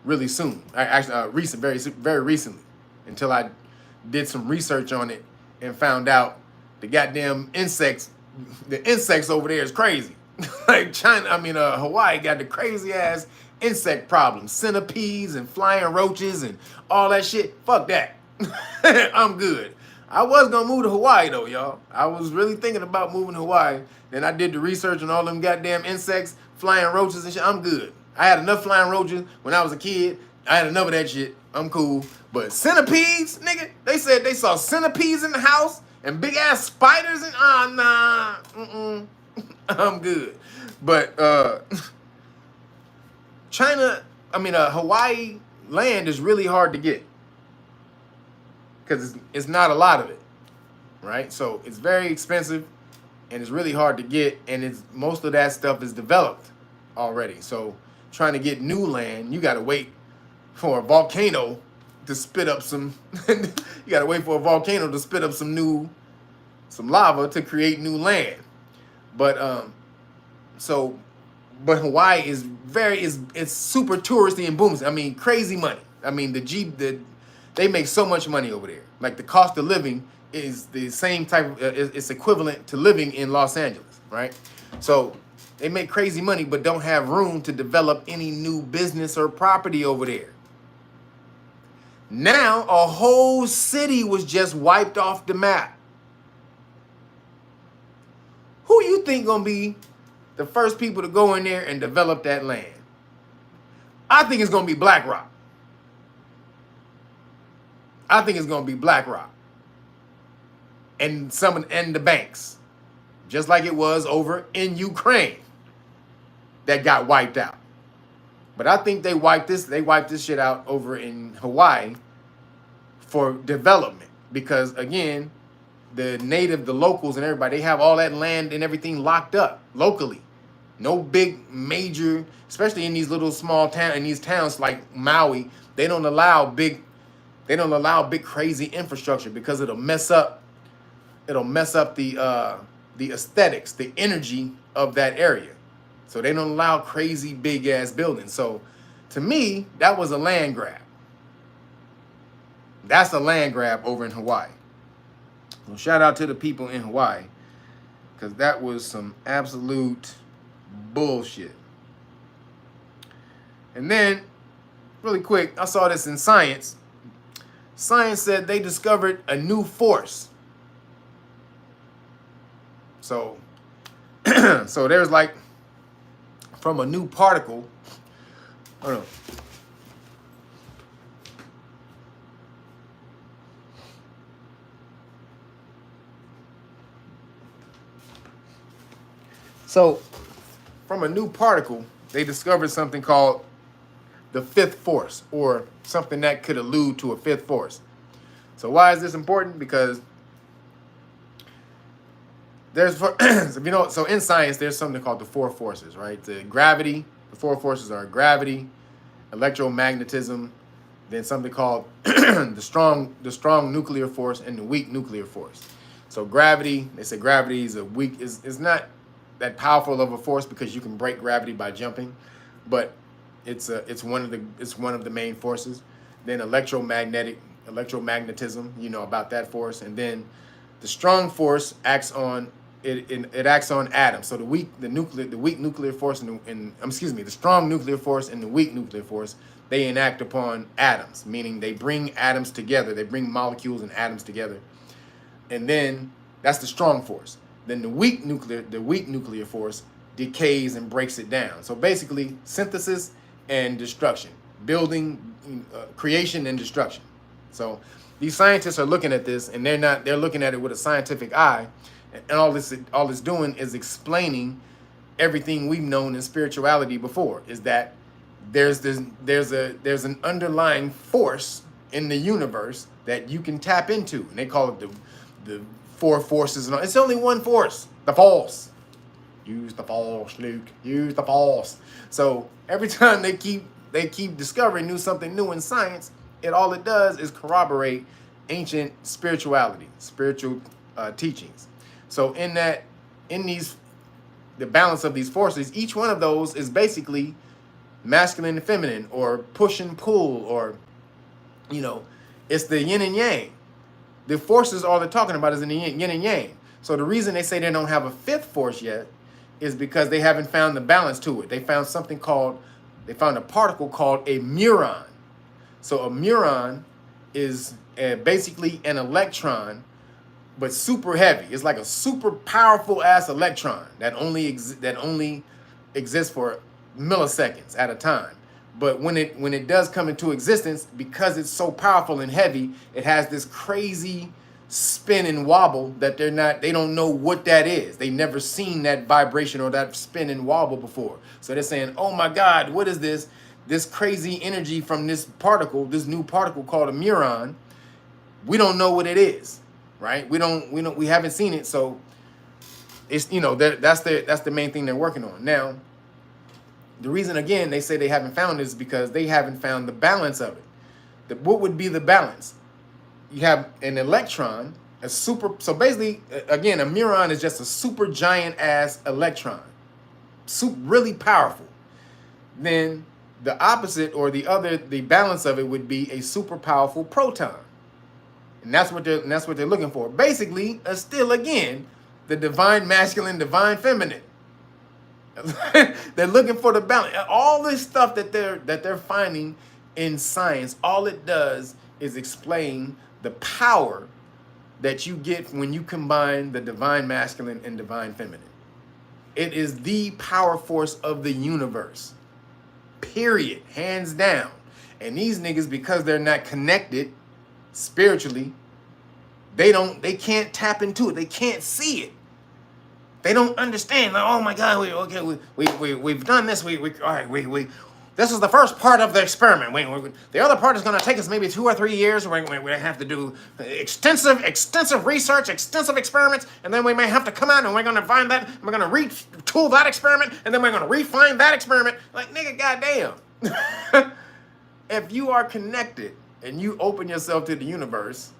really soon. Very recently, until I did some research on it and found out the goddamn insects over there is crazy. Like Hawaii got the crazy ass insect problems, centipedes and flying roaches and all that shit. Fuck that. I'm good. I was gonna move to Hawaii though, y'all. I was really thinking about moving to Hawaii. Then I did the research on all them goddamn insects, flying roaches and shit. I'm good. I had enough flying roaches when I was a kid. I had enough of that shit. I'm cool. But centipedes, nigga, they said they saw centipedes in the house and big ass spiders and I'm good. But Hawaii land is really hard to get because it's not a lot of it, right? So it's very expensive and it's really hard to get, and most of that stuff is developed already. So trying to get new land, you got to wait for a volcano to spit up some some lava to create new land. But Hawaii is it's super touristy and booming. I mean, crazy money. I mean, they make so much money over there. Like the cost of living is the same type. It's equivalent to living in Los Angeles, right? So they make crazy money, but don't have room to develop any new business or property over there. Now a whole city was just wiped off the map. Who you think gonna be the first people to go in there and develop that land? I think it's gonna be BlackRock. I think it's going to be BlackRock and the banks, just like it was over in Ukraine that got wiped out. But I think they wiped this shit out over in Hawaii for development, because again, the locals and everybody, they have all that land and everything locked up locally. No big major, especially in these little small towns, in these towns like Maui, they don't allow big crazy infrastructure, because it'll mess up the aesthetics, the energy of that area. So they don't allow crazy big ass buildings. So to me, that was a land grab. That's a land grab over in Hawaii. Well, shout out to the people in Hawaii, because that was some absolute bullshit. And then, really quick, I saw this in Science. Science said they discovered a new force. So, so there's like, from a new particle, hold on. So, from a new particle, they discovered something called the fifth force, or something that could allude to a fifth force. So why is this important? Because there's, so in science, there's something called the four forces, right? The four forces are gravity, electromagnetism, then something called the strong nuclear force, and the weak nuclear force. So gravity, they say gravity is is not that powerful of a force, because you can break gravity by jumping, but it's one of the main forces. Then electromagnetism, you know about that force, and then the strong force acts on it acts on atoms. So the strong nuclear force and the weak nuclear force, they enact upon atoms, meaning they bring atoms together, they bring molecules and atoms together, and then that's the strong force. Then the weak nuclear force decays and breaks it down. So basically, synthesis and destruction, creation and destruction. So these scientists are looking at this, and they're looking at it with a scientific eye, and all it's doing is explaining everything we've known in spirituality before, is that there's an underlying force in the universe that you can tap into, and they call it the four forces. And it's only one force, the force. Use the force, Luke. Use the force. So every time they keep discovering something new in science, all it does is corroborate ancient spirituality, spiritual teachings. So the balance of these forces, each one of those is basically masculine and feminine, or push and pull, or it's the yin and yang. The forces, all they're talking about is in the yin and yang. So the reason they say they don't have a fifth force yet is because they haven't found the balance to it. They found a particle called a muon. So a muon is basically an electron, but super heavy. It's like a super powerful ass electron that only exists for milliseconds at a time. But when it does come into existence, because it's so powerful and heavy, it has this crazy spin and wobble that they don't know what that is. They never seen that vibration or that spin and wobble before. So they're saying, oh my God, what is this? This crazy energy from this particle, this new particle called a muon. We don't know what it is, right? We haven't seen it. So it's, that's the main thing they're working on. Now, the reason, again, they say they haven't found is because they haven't found the balance of it. What would be the balance? You have an electron, so basically, again, a muon is just a super giant ass electron, really powerful. Then the opposite, or the balance of it would be a super powerful proton. And that's what they're looking for. Basically, still again, the divine masculine, divine feminine. They're looking for the balance. All this stuff that they're finding in science, all it does is explain the power that you get when you combine the divine masculine and divine feminine. It is the power force of the universe. Period. Hands down. And these niggas, because they're not connected spiritually, they can't tap into it. They can't see it. They don't understand. Like, oh my God, we've done this. All right, this is the first part of the experiment. The other part is going to take us maybe 2 or 3 years. We have to do extensive research, extensive experiments, and then we may have to come out and we're going to find that. We're going to retool that experiment, and then we're going to refine that experiment. Like, nigga, goddamn. If you are connected and you open yourself to the universe,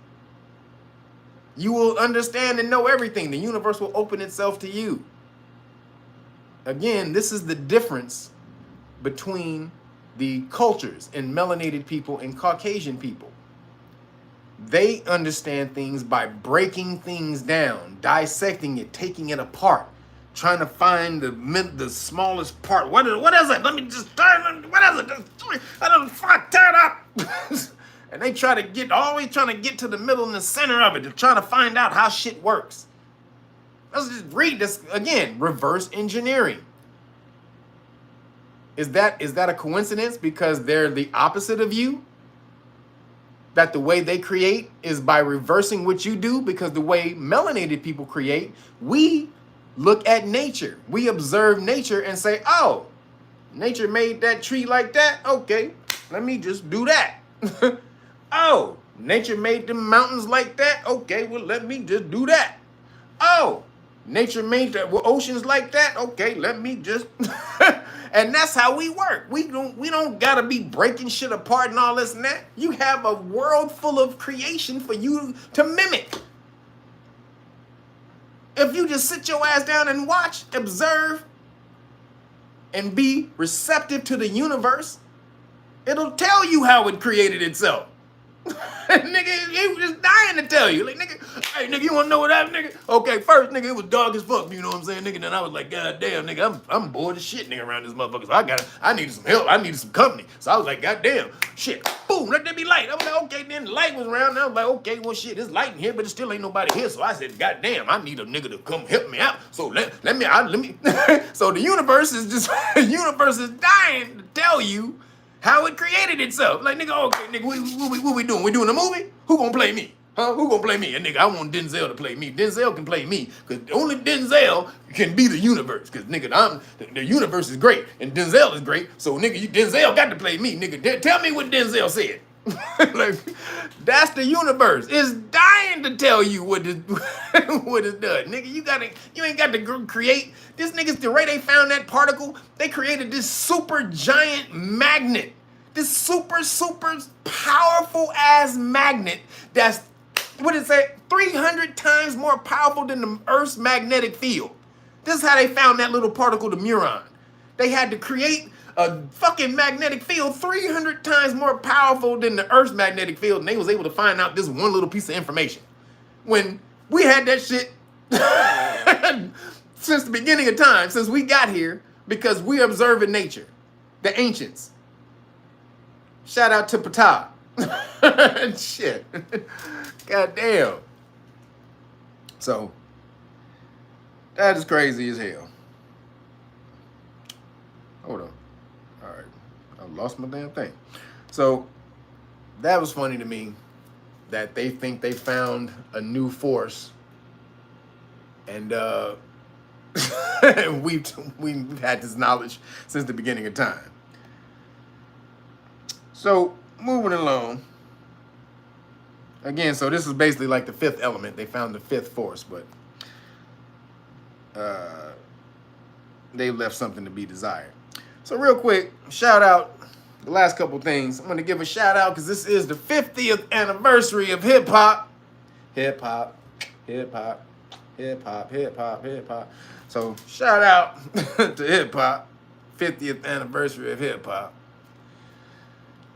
you will understand and know everything. The universe will open itself to you. Again, this is the difference between the cultures in melanated people and Caucasian people. They understand things by breaking things down, dissecting it, taking it apart, trying to find the smallest part. What is it? Let me just turn. What is it? I don't fuck tear it up. And they always trying to get to the middle and the center of it to try to find out how shit works. Let's just read this again. Reverse engineering. Is that a coincidence because they're the opposite of you? That the way they create is by reversing what you do? Because the way melanated people create, we look at nature. We observe nature and say, oh, nature made that tree like that? Okay, let me just do that. Oh, nature made the mountains like that? Okay, well, let me just do that. Oh, nature made the oceans like that? Okay, let me just... And that's how we work. We don't gotta be breaking shit apart and all this and that. You have a world full of creation for you to mimic. If you just sit your ass down and watch, observe, and be receptive to the universe, it'll tell you how it created itself. Nigga, he was just dying to tell you. Like, nigga, hey, nigga, you wanna know what happened, nigga? Okay, first, nigga, it was dark as fuck, you know what I'm saying, nigga? Then I was like, God damn, nigga, I'm bored as shit, nigga, around this motherfucker. So I needed some help. I needed some company. So I was like, God damn, shit, boom, let there be light. I was like, okay, then the light was around. And I was like, okay, well, shit, there's light in here, but there still ain't nobody here. So I said, God damn, I need a nigga to come help me out. So let me. So the universe is dying to tell you how it created itself. Like, nigga, okay, nigga, what we doing? We doing a movie? Who gonna play me? Huh? Who gonna play me? And nigga, I want Denzel to play me. Denzel can play me, because only Denzel can be the universe. Because, nigga, the universe is great, and Denzel is great, so, nigga, Denzel got to play me. Nigga, tell me what Denzel said. Like, that's the universe. It's dying to tell you what it does. Nigga, you ain't got to create. This niggas, the way they found that particle, they created this super giant magnet. This super powerful ass magnet that's, what did it say, 300 times more powerful than the Earth's magnetic field. This is how they found that little particle, the muon. They had to create a fucking magnetic field 300 times more powerful than the Earth's magnetic field, and they was able to find out this one little piece of information. When we had that shit since the beginning of time, since we got here, because we observing nature, the ancients. Shout out to Ptah. Shit. God damn. So, that is crazy as hell. Hold on. All right. I lost my damn thing. So, that was funny to me that they think they found a new force. And we've had this knowledge since the beginning of time. So, moving along. Again, so this is basically like the fifth element. They found the fifth force, but they left something to be desired. So real quick, shout out the last couple things. I'm going to give a shout out because this is the 50th anniversary of hip hop. Hip hop, hip hop, hip hop, hip hop, hip hop. So shout out to hip hop. 50th anniversary of hip hop.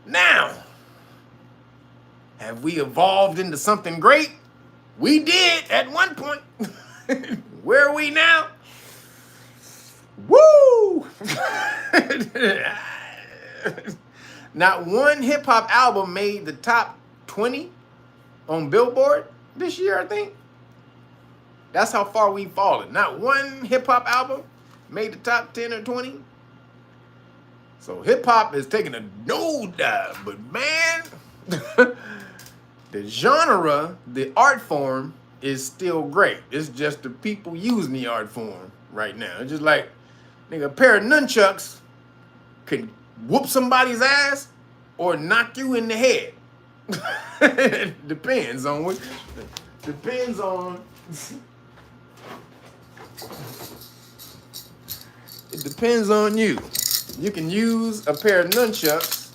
Now, have we evolved into something great? We did at one point. Where are we now? Woo! Not one hip hop album made the top 20 on Billboard this year, I think. That's how far we've fallen. Not one hip hop album made the top 10 or 20. So hip hop is taking a nosedive, but man, The genre, the art form is still great. It's just the people using the art form right now. It's just like, nigga, a pair of nunchucks could whoop somebody's ass or knock you in the head. It depends on what. Depends on. It depends on you. You can use a pair of nunchucks.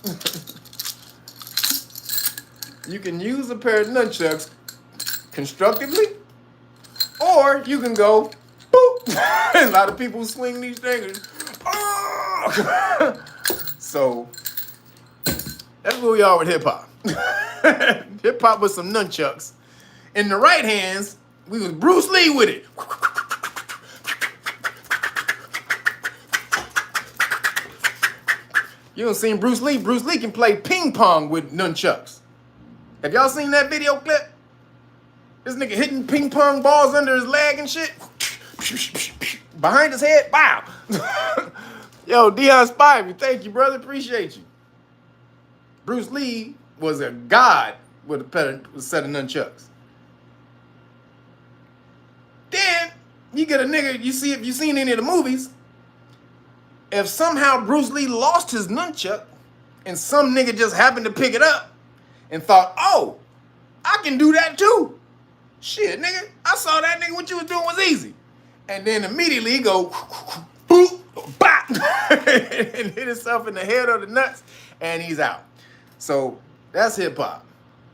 You can use a pair of nunchucks constructively, or you can go boop. A lot of people swing these things. Oh! So that's where we are with hip hop. Hip hop with some nunchucks. In the right hands, we was Bruce Lee with it. You don't seen Bruce Lee? Bruce Lee can play ping pong with nunchucks. Have y'all seen that video clip? This nigga hitting ping pong balls under his leg and shit. Behind his head, wow. Yo, Dion Spivey, thank you, brother. Appreciate you. Bruce Lee was a god with a set of nunchucks. Then you get a nigga, you see, if you seen any of the movies, if somehow Bruce Lee lost his nunchuck and some nigga just happened to pick it up and thought, oh, I can do that too. Shit, nigga, I saw that nigga, what you was doing was easy. And then immediately he go, boop, bop, and hit himself in the head or the nuts, and he's out. So that's hip hop.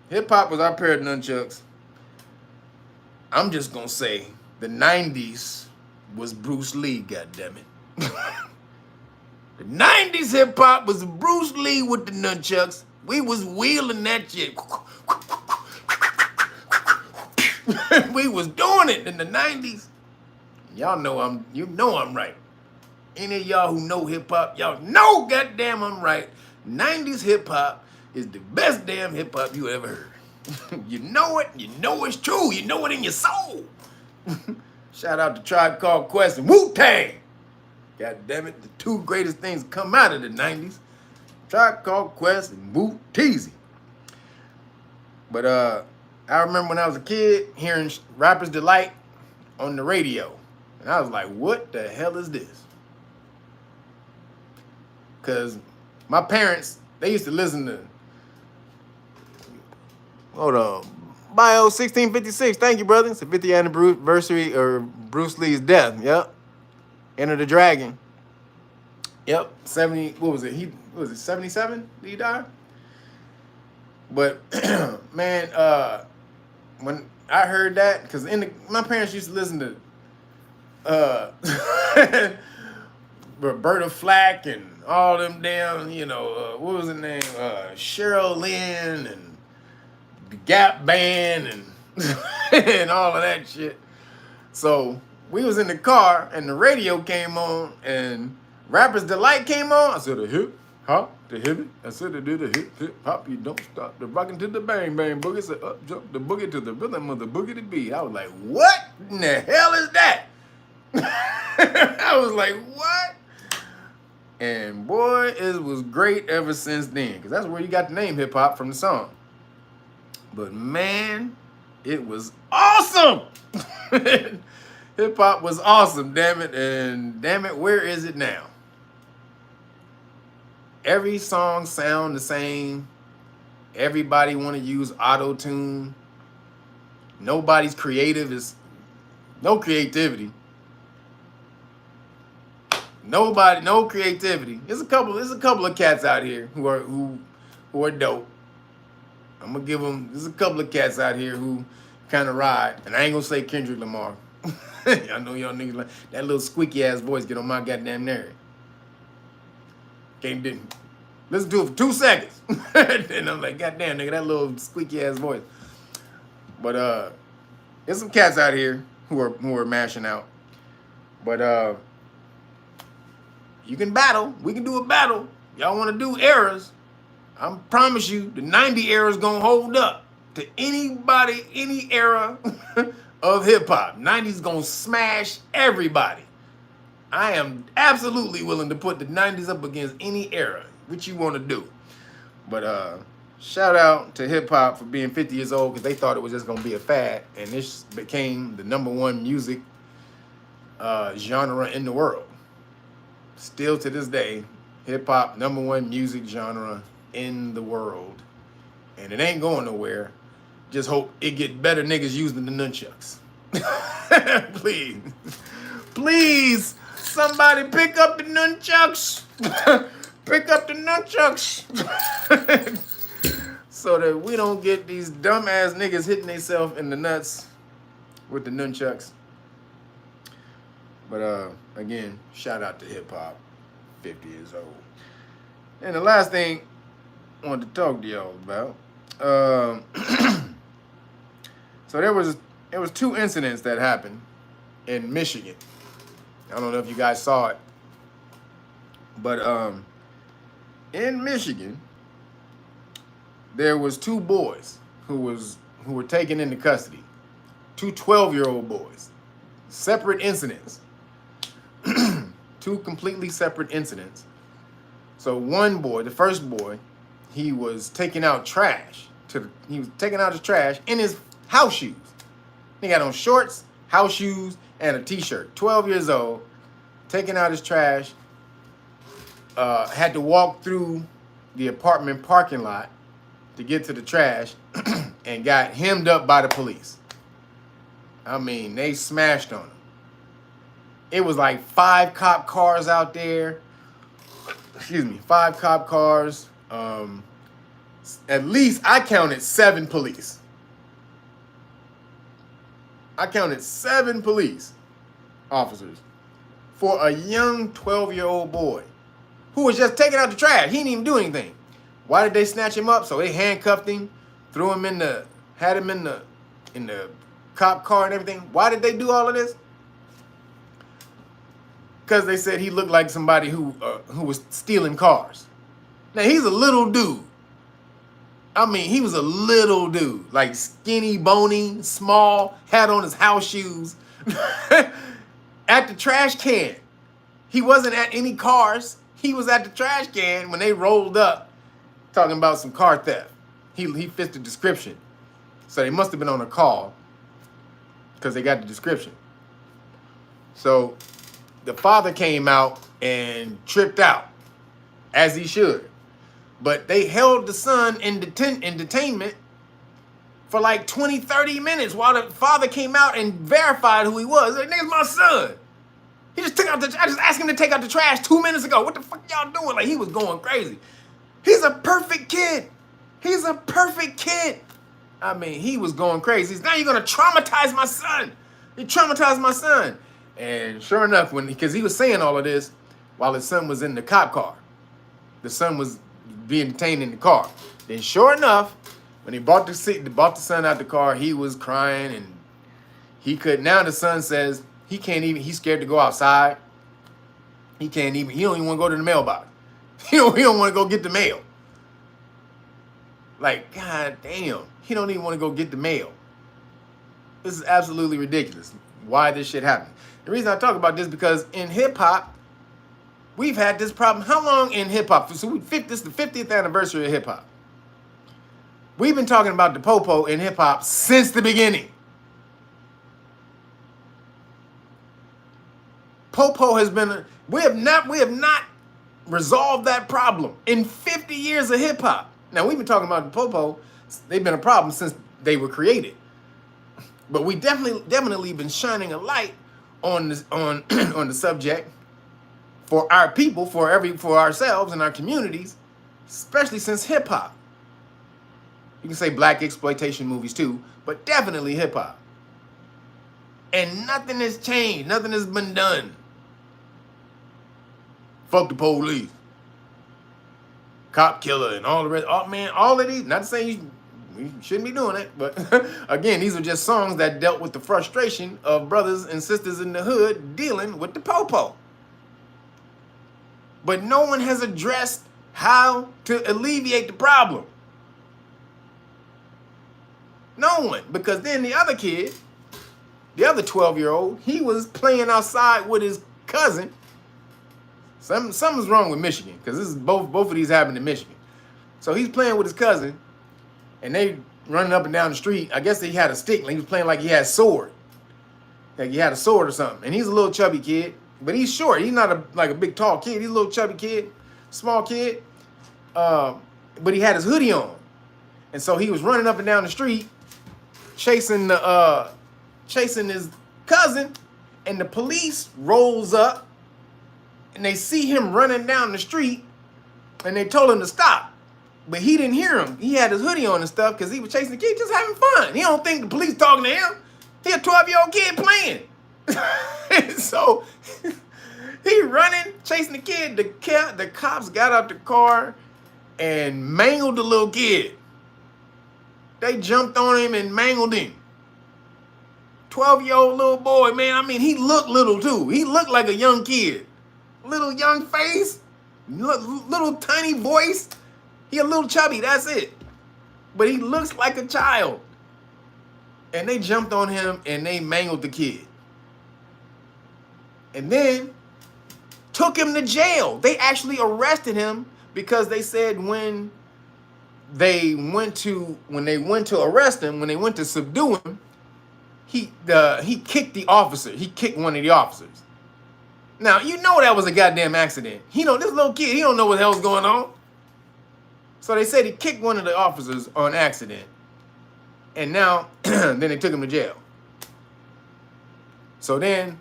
Hip hop was our pair of nunchucks. I'm just gonna say the 90s was Bruce Lee, goddammit. The 90s hip hop was Bruce Lee with the nunchucks. We was wheeling that shit. We was doing it in the 90s. Y'all know I'm right. Any of y'all who know hip hop, y'all know goddamn I'm right. 90s hip hop is the best damn hip hop you ever heard. You know it, you know it's true, you know it in your soul. Shout out to Tribe Called Quest and Wu-Tang. God damn it, the two greatest things come out of the 90s. Tribe Called Quest and Wu-Teezy. But I remember when I was a kid hearing Rapper's Delight on the radio. And I was like, what the hell is this? Because my parents, they used to listen to, hold on, Bio 1656. Thank you, brother. It's the 50th anniversary of Bruce Lee's death. Yep. Enter the Dragon. Yep. 70, what was it? 77? Did he die? But, man, when I heard that, because my parents used to listen to Roberta Flack and all them damn, what was her name? Cheryl Lynn and the Gap Band and and all of that shit. So we was in the car and the radio came on and Rapper's Delight came on. I said, the hip hop, the hip. I said, the hip hop, you don't stop. The rockin' to the bang bang boogie. Said, up jump the boogie to the rhythm of the boogie to beat. I was like, what in the hell is that? I was like, what? And boy, it was great ever since then. Because that's where you got the name hip hop from the song. But man, it was awesome. Hip hop was awesome, damn it. And damn it, where is it now? Every song sound the same. Everybody want to use auto-tune. Nobody's creative. Is no creativity. Nobody, no creativity. There's a couple of cats out here who are dope. I'm gonna give them. There's a couple of cats out here who kind of ride, and I ain't gonna say Kendrick Lamar. I know y'all niggas like that little squeaky ass voice get on my goddamn nerve. Can't do. Listen to it for 2 seconds, and I'm like, goddamn nigga, that little squeaky ass voice. But there's some cats out here who are mashing out. But you can battle. We can do a battle. Y'all want to do eras? I promise you, the 90 era is gonna hold up to anybody, any era of hip hop. 90's gonna smash everybody. I am absolutely willing to put the 90s up against any era. What you want to do? But shout out to hip hop for being 50 years old because they thought it was just gonna be a fad, and this became the #1 music genre in the world. Still to this day, hip hop #1 music genre in the world, and it ain't going nowhere. Just hope it get better niggas using the nunchucks. Please, please, somebody pick up the nunchucks. Pick up the nunchucks. So that we don't get these dumbass niggas hitting themselves in the nuts with the nunchucks. But again, shout out to hip hop, 50 years old. And the last thing I wanted to talk to y'all about. So there was 2 incidents that happened in Michigan. I don't know if you guys saw it, but in Michigan, there was 2 boys who were taken into custody. 2 12-year-old boys. Separate incidents. 2 completely separate incidents. So one boy, the first boy, he was taking out trash. He was taking out his trash in his house shoes. He got on shorts, house shoes, and a t-shirt. 12 years old, taking out his trash. Had to walk through the apartment parking lot to get to the trash and got hemmed up by the police. I mean, they smashed on him. It was like 5 cop cars out there. Excuse me, 5 cop cars. At least I counted 7 police. I counted 7 police officers for a young 12-year-old boy who was just taking out the trash. He didn't even do anything. Why did they snatch him up? So they handcuffed him, had him in the cop car and everything. Why did they do all of this? Because they said he looked like somebody who was stealing cars. Now he's a little dude. I mean, he was a little dude, like skinny, bony, small, had on his house shoes at the trash can. He wasn't at any cars. He was at the trash can when they rolled up talking about some car theft. He fits the description. So they must have been on a call because they got the description. So the father came out and tripped out, as he should. But they held the son in detainment for like 20, 30 minutes while the father came out and verified who he was. Like, nigga's my son. He just I just asked him to take out the trash 2 minutes ago. What the fuck y'all doing? Like, he was going crazy. He's a perfect kid. He's a perfect kid. I mean, he was going crazy. Now you're going to traumatize my son. You traumatized my son. And sure enough, because he was saying all of this while his son was in the cop car. The son was being detained in the car. Then sure enough, when he bought the son out the car, he was crying and he could. Now the son says he can't even, he's scared to go outside. He don't even want to go to the mailbox. He don't want to go get the mail. Like, god damn, he don't even want to go get the mail. This is absolutely ridiculous. Why this shit happened. The reason I talk about this because in hip hop, we've had this problem. How long in hip hop? So this is the 50th anniversary of hip hop. We've been talking about the popo in hip hop since the beginning. Popo has been, we have not resolved that problem in 50 years of hip hop. Now we've been talking about the popo, they've been a problem since they were created. But we definitely been shining a light on this, on the subject for our people, for ourselves and our communities, especially since hip hop. You can say black exploitation movies too, but definitely hip hop. And nothing has changed. Nothing has been done. Fuck the police. Cop killer and all the rest. Oh man, all of these, not saying we shouldn't be doing it, but again, these are just songs that dealt with the frustration of brothers and sisters in the hood dealing with the popo. But no one has addressed how to alleviate the problem. No one. Because then the other kid, the other 12-year-old, he was playing outside with his cousin. Something's wrong with Michigan, because this is both of these happened in Michigan. So he's playing with his cousin, and they running up and down the street. I guess he had a stick. He was playing like he had a sword. Like he had a sword or something. And he's a little chubby kid, but he's short. He's not like a big tall kid. He's a little chubby kid, small kid. But he had his hoodie on. And so he was running up and down the street, chasing his cousin, and the police rolls up and they see him running down the street and they told him to stop. But he didn't hear him. He had his hoodie on and stuff because he was chasing the kid, just having fun. He don't think the police talking to him. He a 12-year-old kid playing. So he running, chasing the kid. The cops got out the car and mangled the little kid. They jumped on him and mangled him. 12-year-old little boy, man. I mean, he looked little too. He looked like a young kid. Little young face, little tiny voice. He a little chubby, that's it. But he looks like a child. And they jumped on him and they mangled the kid. And then took him to jail. They actually arrested him because they said when they went to arrest him, when they went to subdue him, he kicked the officer. He kicked one of the officers. Now, you know that was a goddamn accident. This little kid, he don't know what the hell's going on. So they said he kicked one of the officers on accident. And now, then they took him to jail. So then,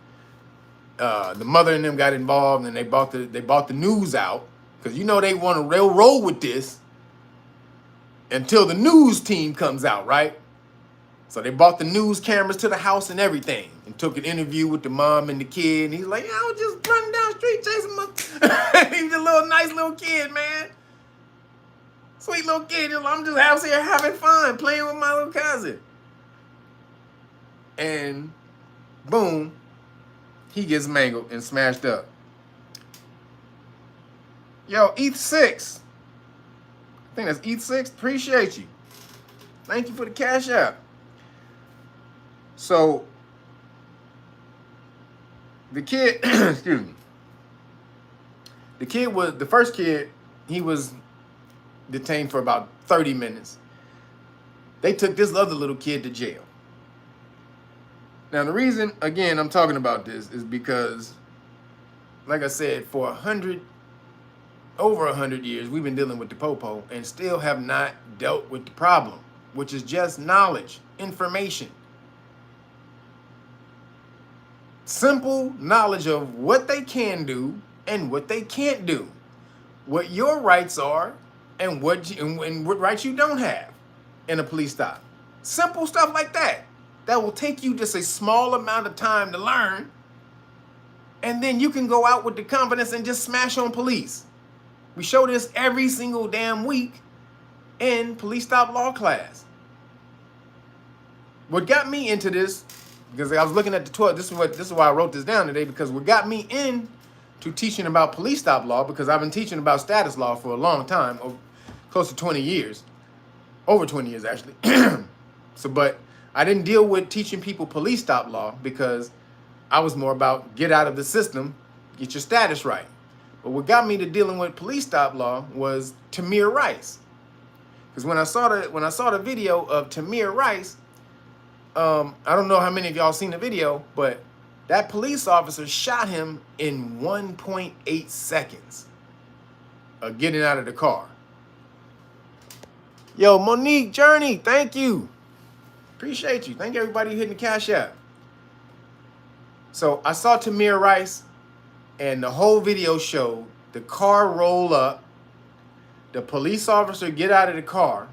the mother and them got involved, and they bought the news out because they want to railroad with this until the news team comes out, right? So they bought the news cameras to the house and everything, and took an interview with the mom and the kid. And he's like, "Yeah, I was just running down the street chasing my." He's a nice little kid, man. Sweet little kid. I'm just out here having fun, playing with my little cousin. And boom, he gets mangled and smashed up. Yo, ETH6. I think that's ETH6. Appreciate you. Thank you for the cash app. So, the kid, excuse me. The first kid, he was detained for about 30 minutes. They took this other little kid to jail. Now, the reason, again, I'm talking about this is because, like I said, for over 100 years, we've been dealing with the popo and still have not dealt with the problem, which is just knowledge, information. Simple knowledge of what they can do and what they can't do, what your rights are and what rights you don't have in a police stop. Simple stuff like that. That will take you just a small amount of time to learn, and then you can go out with the confidence and just smash on police. We show this every single damn week in police stop law class. What got me into this, because I was looking at the 12, this is why I wrote this down today, because what got me into teaching about police stop law, because I've been teaching about status law for a long time, close to 20 years, over 20 years actually. But I didn't deal with teaching people police stop law because I was more about get out of the system, get your status right. But what got me to dealing with police stop law was Tamir Rice. Because when I saw the video of Tamir Rice, I don't know how many of y'all seen the video, but that police officer shot him in 1.8 seconds of getting out of the car. Yo, Monique Journey, thank you. Appreciate you. Thank everybody hitting the cash app. So I saw Tamir Rice, and the whole video showed the car roll up, the police officer get out of the car,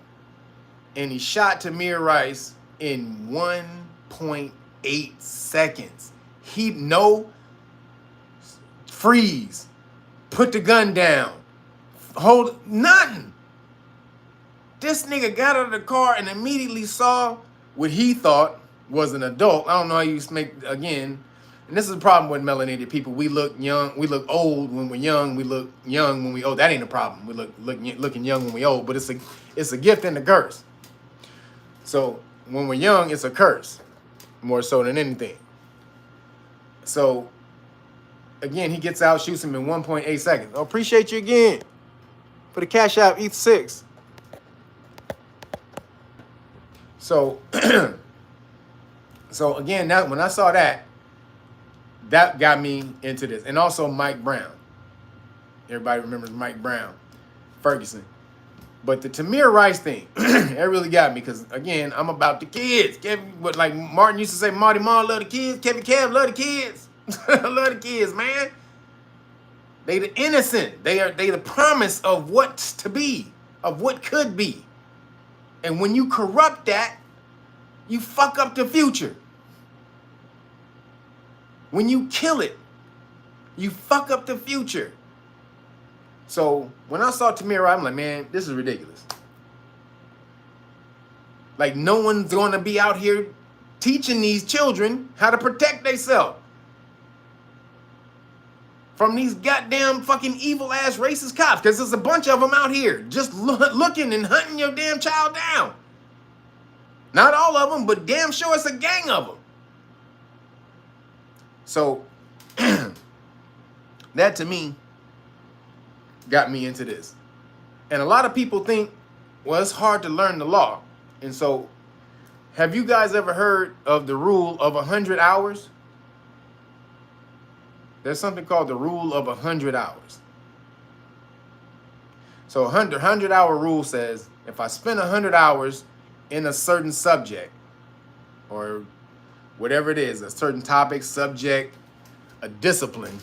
and he shot Tamir Rice in 1.8 seconds. No freeze, put the gun down, hold nothing. This nigga got out of the car and immediately saw what he thought was an adult. I don't know how you make, again, and this is the problem with melanated people. We look young, we look old when we're young, we look young when we old. That ain't a problem. We looking young when we old, but it's a gift and a curse. So when we're young, it's a curse, more so than anything. So again, he gets out, shoots him in 1.8 seconds. Oh, appreciate you again for the cash out, ETH6. So, so again, that when I saw that, that got me into this. And also Mike Brown. Everybody remembers Mike Brown, Ferguson. But the Tamir Rice thing, that really got me because, again, I'm about the kids. Kevin, but like Martin used to say, Marty Marr love the kids. Kevin Kev love the kids. Love the kids, man. They the innocent. They the promise of what's to be, of what could be. And when you corrupt that, you fuck up the future. When you kill it, you fuck up the future. So when I saw Tamir, I'm like, man, this is ridiculous. Like, no one's going to be out here teaching these children how to protect themselves from these goddamn fucking evil ass racist cops, because there's a bunch of them out here just looking and hunting your damn child down. Not all of them, but damn sure it's a gang of them. So that to me got me into this. And a lot of people think, well, it's hard to learn the law. And so, have you guys ever heard of the rule of 100 hours? There's something called the rule of 100 hours. So 100-hour rule says, if I spend 100 hours in a certain subject, or whatever it is, a certain topic, subject, a discipline,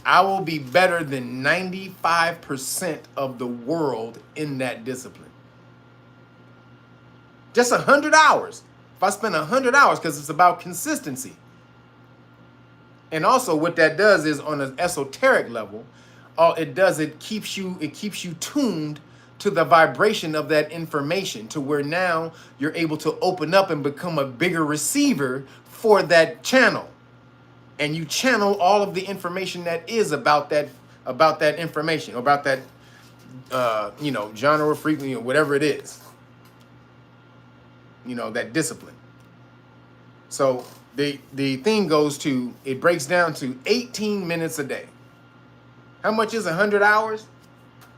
I will be better than 95% of the world in that discipline. Just 100 hours. If I spend 100 hours, because it's about consistency. And also what that does is, on an esoteric level, all it does, it keeps you tuned to the vibration of that information, to where now you're able to open up and become a bigger receiver for that channel. And you channel all of the information that is about that information, about that genre or frequency or whatever it is. That discipline. So the thing goes to, it breaks down to 18 minutes a day. How much is 100 hours?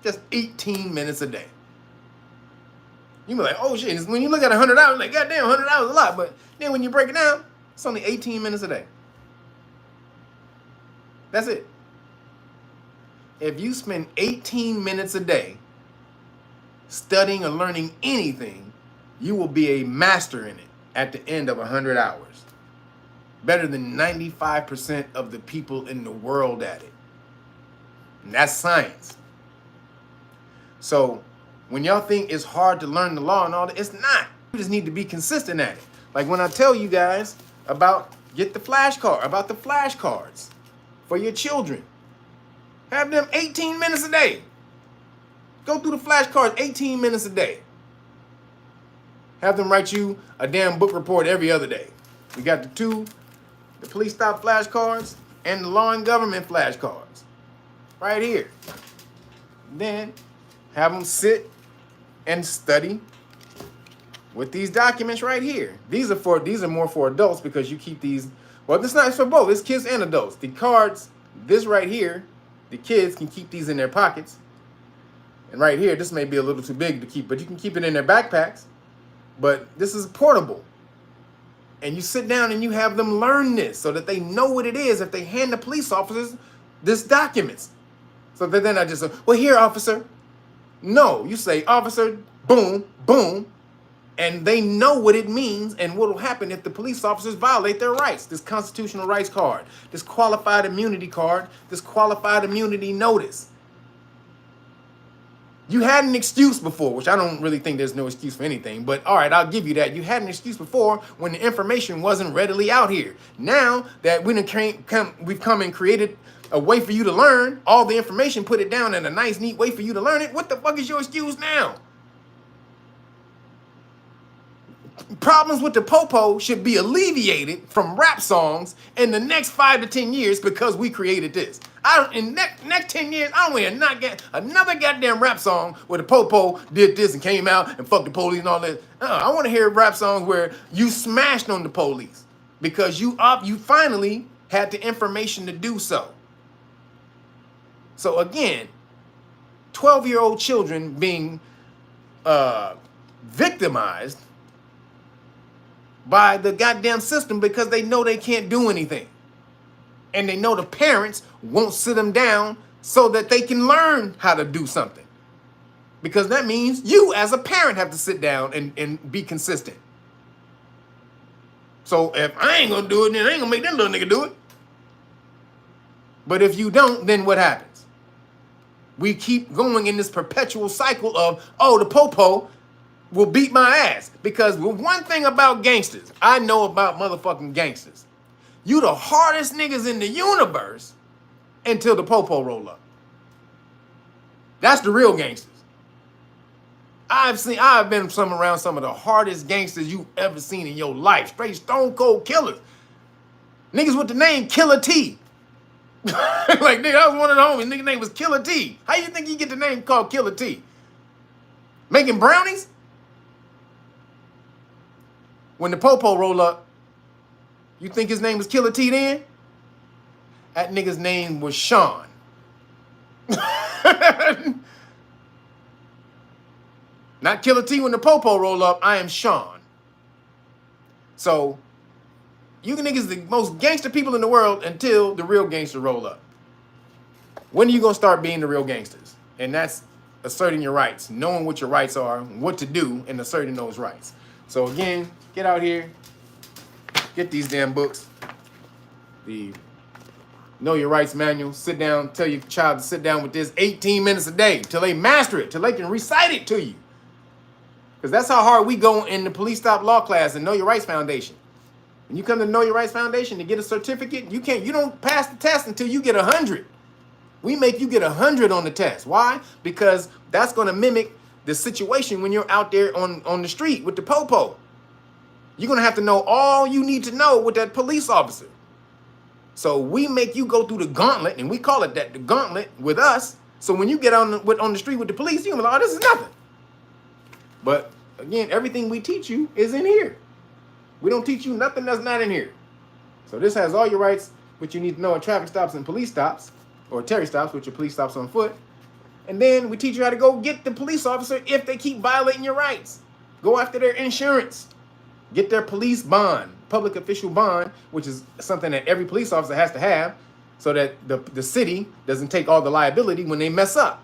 Just 18 minutes a day. You be like, oh shit, when you look at 100 hours, like, goddamn, 100 hours is a lot. But then when you break it down, it's only 18 minutes a day. That's it. If you spend 18 minutes a day studying or learning anything, you will be a master in it at the end of 100 hours. Better than 95% of the people in the world at it. And that's science. So when y'all think it's hard to learn the law and all that, it's not. You just need to be consistent at it. Like when I tell you guys about the flashcards for your children. Have them 18 minutes a day. Go through the flashcards 18 minutes a day. Have them write you a damn book report every other day. We got the police stop flashcards and the law and government flashcards right here. Then have them sit and study with these documents right here. These are more for adults, because you keep these. Well, it's not, it's for both. It's kids and adults. The cards, this right here, the kids can keep these in their pockets. And right here, this may be a little too big to keep, but you can keep it in their backpacks. But this is portable. And you sit down and you have them learn this so that they know what it is if they hand the police officers this documents. So that they're not just, well, here, officer. No, you say, officer, boom, boom. And they know what it means and what will happen if the police officers violate their rights. This constitutional rights card, this qualified immunity card, this qualified immunity notice. You had an excuse before, which I don't really think there's no excuse for anything, but all right, I'll give you that. You had an excuse before when the information wasn't readily out here. Now that we've come and created a way for you to learn all the information, put it down in a nice, neat way for you to learn it, what the fuck is your excuse now? Problems with the popo should be alleviated from rap songs in the next 5 to 10 years because we created this. In next 10 years, I don't want to not get another goddamn rap song where the popo did this and came out and fucked the police and all that. I want to hear rap songs where you smashed on the police because you finally had the information to do so. So again, 12-year-old children being victimized by the goddamn system because they know they can't do anything. And they know the parents won't sit them down so that they can learn how to do something. Because that means you as a parent have to sit down and be consistent. So if I ain't gonna do it, then I ain't gonna make that little nigga do it. But if you don't, then what happens? We keep going in this perpetual cycle of, oh, the popo will beat my ass. Because one thing about gangsters, I know about motherfucking gangsters. You the hardest niggas in the universe until the popo roll up. That's the real gangsters. I've been around some of the hardest gangsters you've ever seen in your life. Straight stone cold killers. Niggas with the name Killer T. Like, nigga, I was one of the homies. Nigga name was Killer T. How you think you get the name called Killer T? Making brownies? When the popo roll up, you think his name was Killer T then? That nigga's name was Sean. Not Killer T when the popo roll up, I am Sean. So, you niggas the most gangster people in the world until the real gangster roll up. When are you gonna start being the real gangsters? And that's asserting your rights, knowing what your rights are, what to do, and asserting those rights. So again, get out here, get these damn books. The Know Your Rights manual, sit down, tell your child to sit down with this 18 minutes a day till they master it, till they can recite it to you. Because that's how hard we go in the police stop law class and Know Your Rights Foundation. When you come to Know Your Rights Foundation to get a certificate, you don't pass the test until you get 100. We make you get 100 on the test. Why? Because that's going to mimic the situation when you're out there on the street with the popo. You're going to have to know all you need to know with that police officer. So we make you go through the gauntlet, and we call it that, the gauntlet with us. So when you get on the street with the police, you're going to be like, oh, this is nothing. But again, everything we teach you is in here. We don't teach you nothing that's not in here. So this has all your rights, which you need to know at traffic stops and police stops, or Terry stops, which are police stops on foot. And then we teach you how to go get the police officer if they keep violating your rights. Go after their insurance. Get their police bond, public official bond, which is something that every police officer has to have so that the city doesn't take all the liability when they mess up.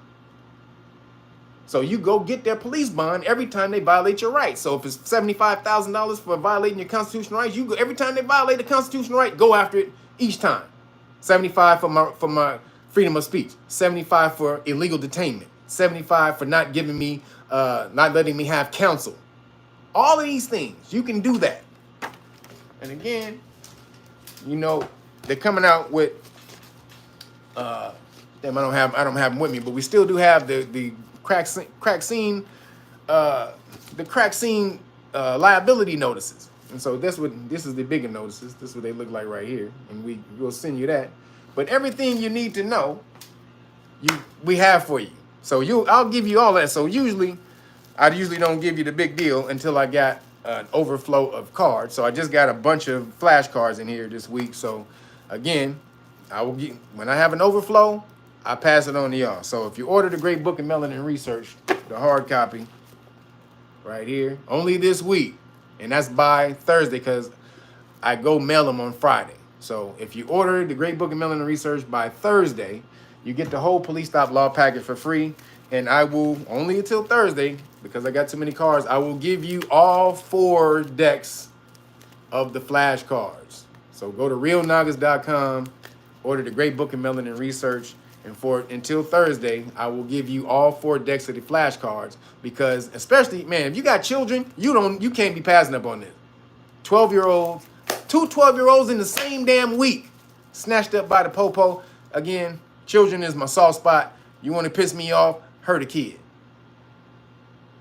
So you go get their police bond every time they violate your rights. So if it's $75,000 for violating your constitutional rights, you go every time they violate the constitutional right, go after it each time. 75 for my freedom of speech, 75 for illegal detainment, 75 for not giving me, not letting me have counsel. All of these things, you can do that. And again, you know, they're coming out with, damn, I don't have them with me, but we still do have the crack scene liability notices. And so this is the bigger notices. This is what they look like right here, and we'll send you that. But everything you need to know, we have for you. So I'll give you all that. So I usually don't give you the big deal until I got an overflow of cards. So I just got a bunch of flashcards in here this week. So again, when I have an overflow, I pass it on to y'all. So if you order the Great Book of Melanin Research, the hard copy, right here, only this week, and that's by Thursday because I go mail them on Friday. So if you order the Great Book of Melanin Research by Thursday, you get the whole police stop law package for free. And I will, only until Thursday, because I got too many cards, I will give you all 4 decks of the flashcards. So go to realnoggers.com, order the Great Book of Melanin Research, and until Thursday, I will give you all 4 decks of the flashcards. Because especially, man, if you got children, you can't be passing up on this. 12-year-olds, 2 12-year-olds in the same damn week, snatched up by the popo. Again, children is my soft spot. You want to piss me off? Hurt a kid.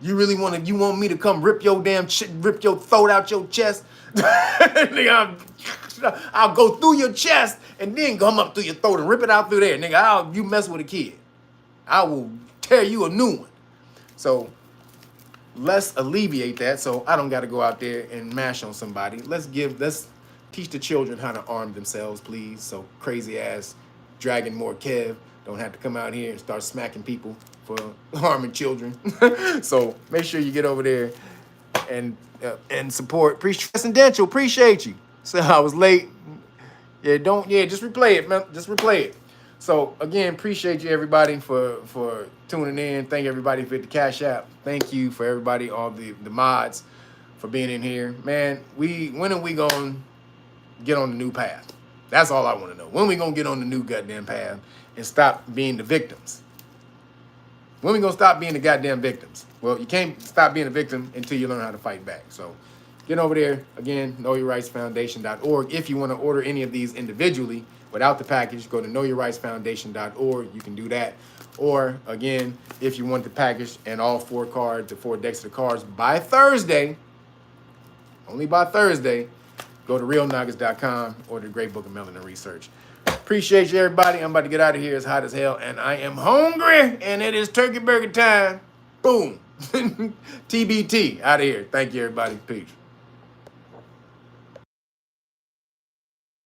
You want me to come rip your throat out your chest? Nigga, I'll go through your chest and then come up through your throat and rip it out through there. Nigga, you mess with a kid, I will tear you a new one. So let's alleviate that so I don't got to go out there and mash on somebody. Let's teach the children how to arm themselves, please. So crazy ass Dragon More Kev don't have to come out here and start smacking people for harming children. So make sure you get over there, and support. Transcendental, appreciate you. So I was late. Yeah, just replay it, man. Just replay it. So again, appreciate you everybody for tuning in. Thank everybody for the Cash App. Thank you for everybody, all the mods for being in here. Man, when are we gonna get on the new path? That's all I want to know. When we gonna get on the new goddamn path and stop being the victims? When we gonna stop being the goddamn victims? Well, you can't stop being a victim until you learn how to fight back. So get over there. Again, knowyourrightsfoundation.org. If you want to order any of these individually without the package, go to knowyourrightsfoundation.org. You can do that. Or again, if you want the package and all 4 cards, the 4 decks of the cards by Thursday, only by Thursday, go to realnuggets.com or the Great Book of Melanin Research. Appreciate you, everybody. I'm about to get out of here. It's hot as hell, and I am hungry, and it is turkey burger time. Boom. TBT. Out of here. Thank you, everybody. Peace.